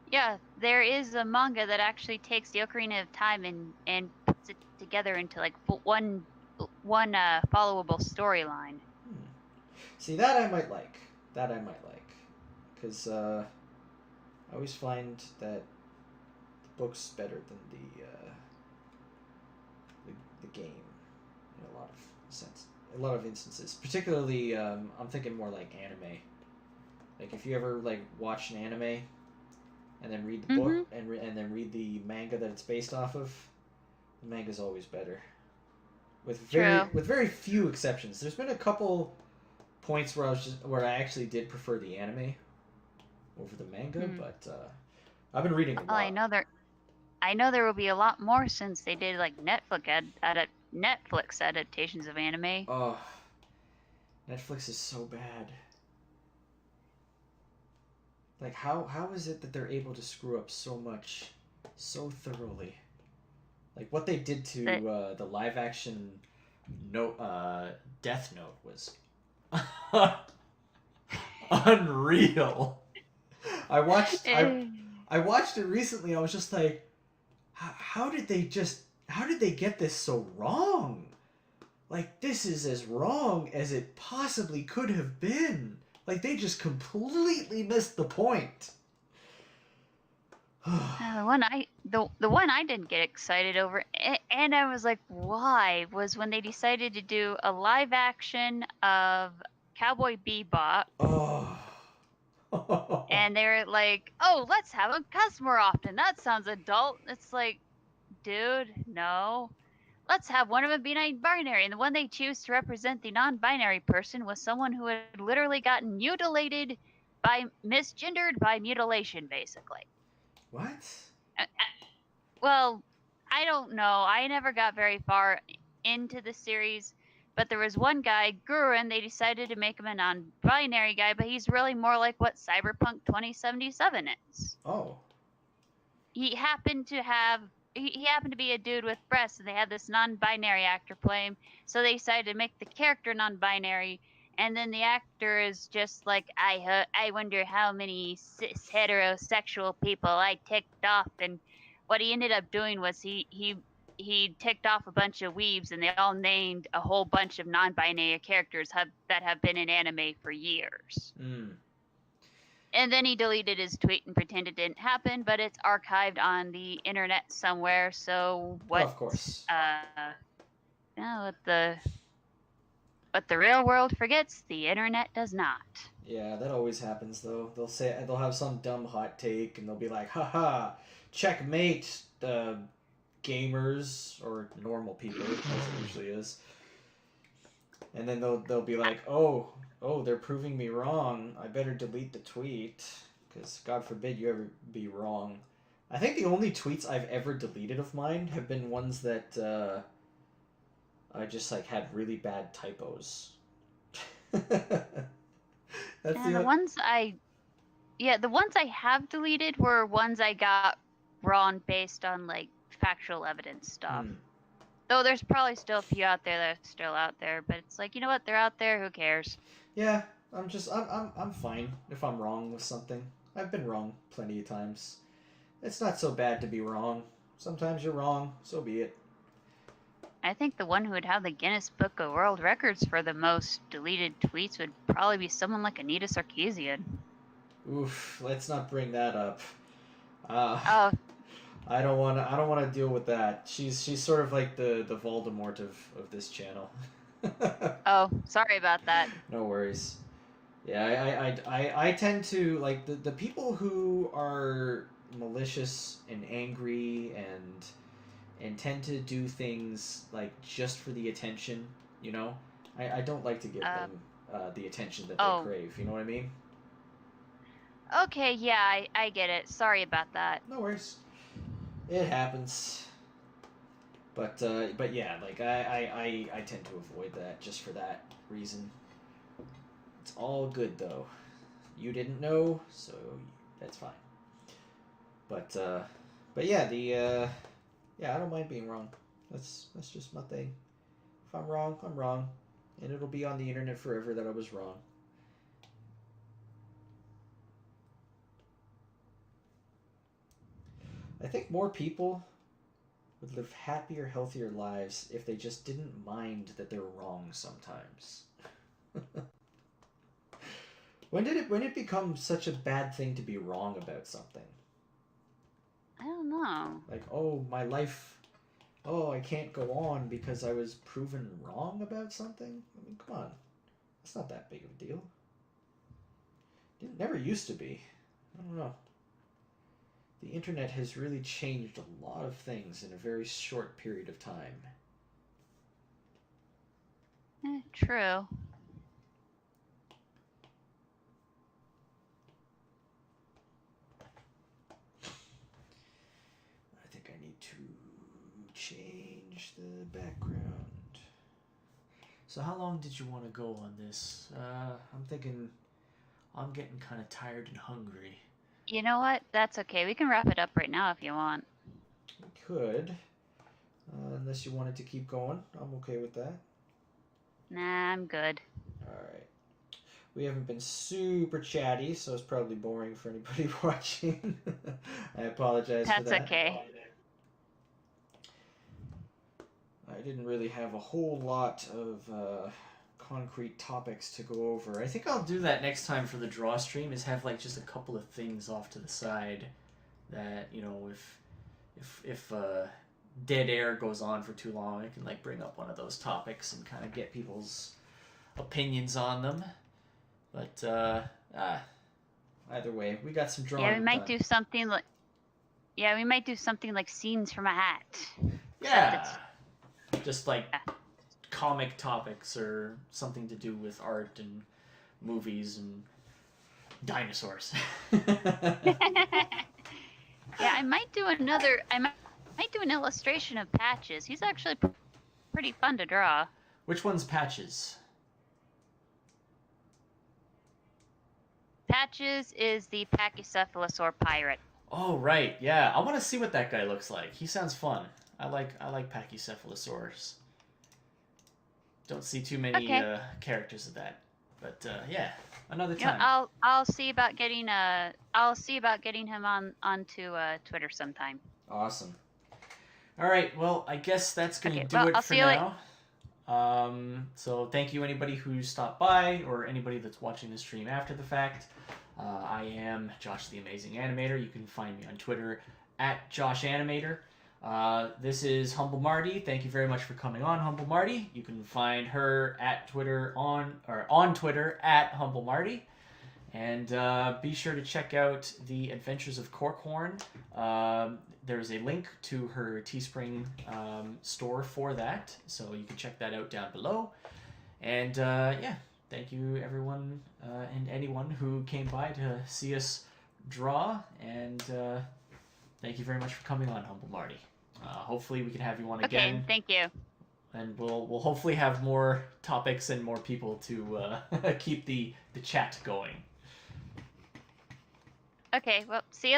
Yeah, there is a manga that actually takes the Ocarina of Time and puts it together into like one followable storyline. See, that I might like. Because I always find that the book's better than the game in a lot of instances. Particularly, I'm thinking more like anime. Like if you ever like watch an anime and then read the book and then read the manga that it's based off of, the manga's always better. With very few exceptions. There's been a couple points where I actually did prefer the anime over the manga, but I've been reading a lot. I know there will be a lot more since they did like Netflix adaptations of anime. Oh, Netflix is so bad. Like, how is it that they're able to screw up so much, so thoroughly? Like, what they did to the live action Death Note was unreal. I watched it recently. I was just like, how did they get this so wrong? Like, this is as wrong as it possibly could have been. Like, they just completely missed the point. The one I didn't get excited over, and I was like, why, was when they decided to do a live action of Cowboy Bebop. Oh. And they were like, oh, let's have him cuss more often. That sounds adult. It's like, dude, no. Let's have one of them be non-binary. And the one they choose to represent the non-binary person was someone who had literally gotten mutilated misgendered by mutilation, basically. What? Well, I don't know. I never got very far into the series. But there was one guy, Gurren, they decided to make him a non-binary guy, but he's really more like what Cyberpunk 2077 is. Oh. He happened to be a dude with breasts, and they had this non-binary actor play him, so they decided to make the character non-binary, and then the actor is just like, I wonder how many cis heterosexual people I ticked off, and what he ended up doing was he ticked off a bunch of weebs, and they all named a whole bunch of non-binary characters that have been in anime for years. And then he deleted his tweet and pretended it didn't happen, but it's archived on the internet somewhere. So what? Oh, of course. What the real world forgets, the internet does not. Yeah, that always happens though. They'll have some dumb hot take, and they'll be like, "Haha, checkmate, gamers or normal people," as it usually is. And then they'll be like, "Oh, they're proving me wrong. I better delete the tweet, because God forbid you ever be wrong." I think the only tweets I've ever deleted of mine have been ones that I just like had really bad typos. The ones I have deleted were ones I got wrong based on like factual evidence stuff. Though there's probably still a few out there that are still out there, but it's like, you know what, they're out there, who cares? Yeah, I'm fine if I'm wrong with something. I've been wrong plenty of times. It's not so bad to be wrong. Sometimes you're wrong, so be it. I think the one who would have the Guinness Book of World Records for the most deleted tweets would probably be someone like Anita Sarkeesian. Oof, let's not bring that up. Oh. I don't want to deal with that. She's sort of like the Voldemort of this channel. Oh, sorry about that. No worries. Yeah, I tend to like the people who are malicious and angry and tend to do things like just for the attention, you know? I don't like to give them the attention that they crave, you know what I mean? Okay, yeah, I get it. Sorry about that. No worries. It happens. But yeah, like I tend to avoid that just for that reason. It's all good though. You didn't know, so that's fine. But yeah, I don't mind being wrong. That's just my thing. If I'm wrong, I'm wrong, and it'll be on the internet forever that I was wrong. I think more people would live happier, healthier lives if they just didn't mind that they're wrong sometimes. When did it become such a bad thing to be wrong about something? I don't know. Like, oh, my life, I can't go on because I was proven wrong about something? I mean, come on. It's not that big of a deal. It never used to be. I don't know. The internet has really changed a lot of things in a very short period of time. True. the background. So how long did you want to go on this? I'm thinking I'm getting kind of tired and hungry. You know what? That's okay. We can wrap it up right now if you want. We could. Unless you wanted to keep going. I'm okay with that. Nah, I'm good. Alright. We haven't been super chatty, so it's probably boring for anybody watching. I apologize for that. That's okay. I didn't really have a whole lot of concrete topics to go over. I think I'll do that next time for the draw stream, is have like just a couple of things off to the side that, you know, if dead air goes on for too long, I can like bring up one of those topics and kind of get people's opinions on them. But either way, we got some drawing. Yeah, we might done. do something like. Yeah, we might do something like scenes from a hat. yeah, just like comic topics or something to do with art and movies and dinosaurs. Yeah, I might do another. I might do an illustration of Patches. He's actually pretty fun to draw. Which one's Patches? Patches is the Pachycephalosaur pirate. Oh right, yeah. I want to see what that guy looks like. He sounds fun. I like Pachycephalosaurs. Don't see too many characters of that, but yeah, another time. Yeah, I'll see about getting him onto Twitter sometime. Awesome. All right, well, I guess that's going to do well, it I'll for see you now. So thank you anybody who stopped by or anybody that's watching the stream after the fact. I am Josh the Amazing Animator. You can find me on Twitter at JoshAnimator. This is Humble Marty. Thank you very much for coming on, Humble Marty. You can find her at Twitter on Twitter at Humble Marty. And be sure to check out the Adventures of Corkhorn. There's a link to her Teespring store for that, so you can check that out down below. And yeah, thank you everyone and anyone who came by to see us draw. And thank you very much for coming on, Humble Marty. Hopefully we can have you on again. Okay, thank you. And we'll hopefully have more topics and more people to keep the chat going. Okay, well, see you.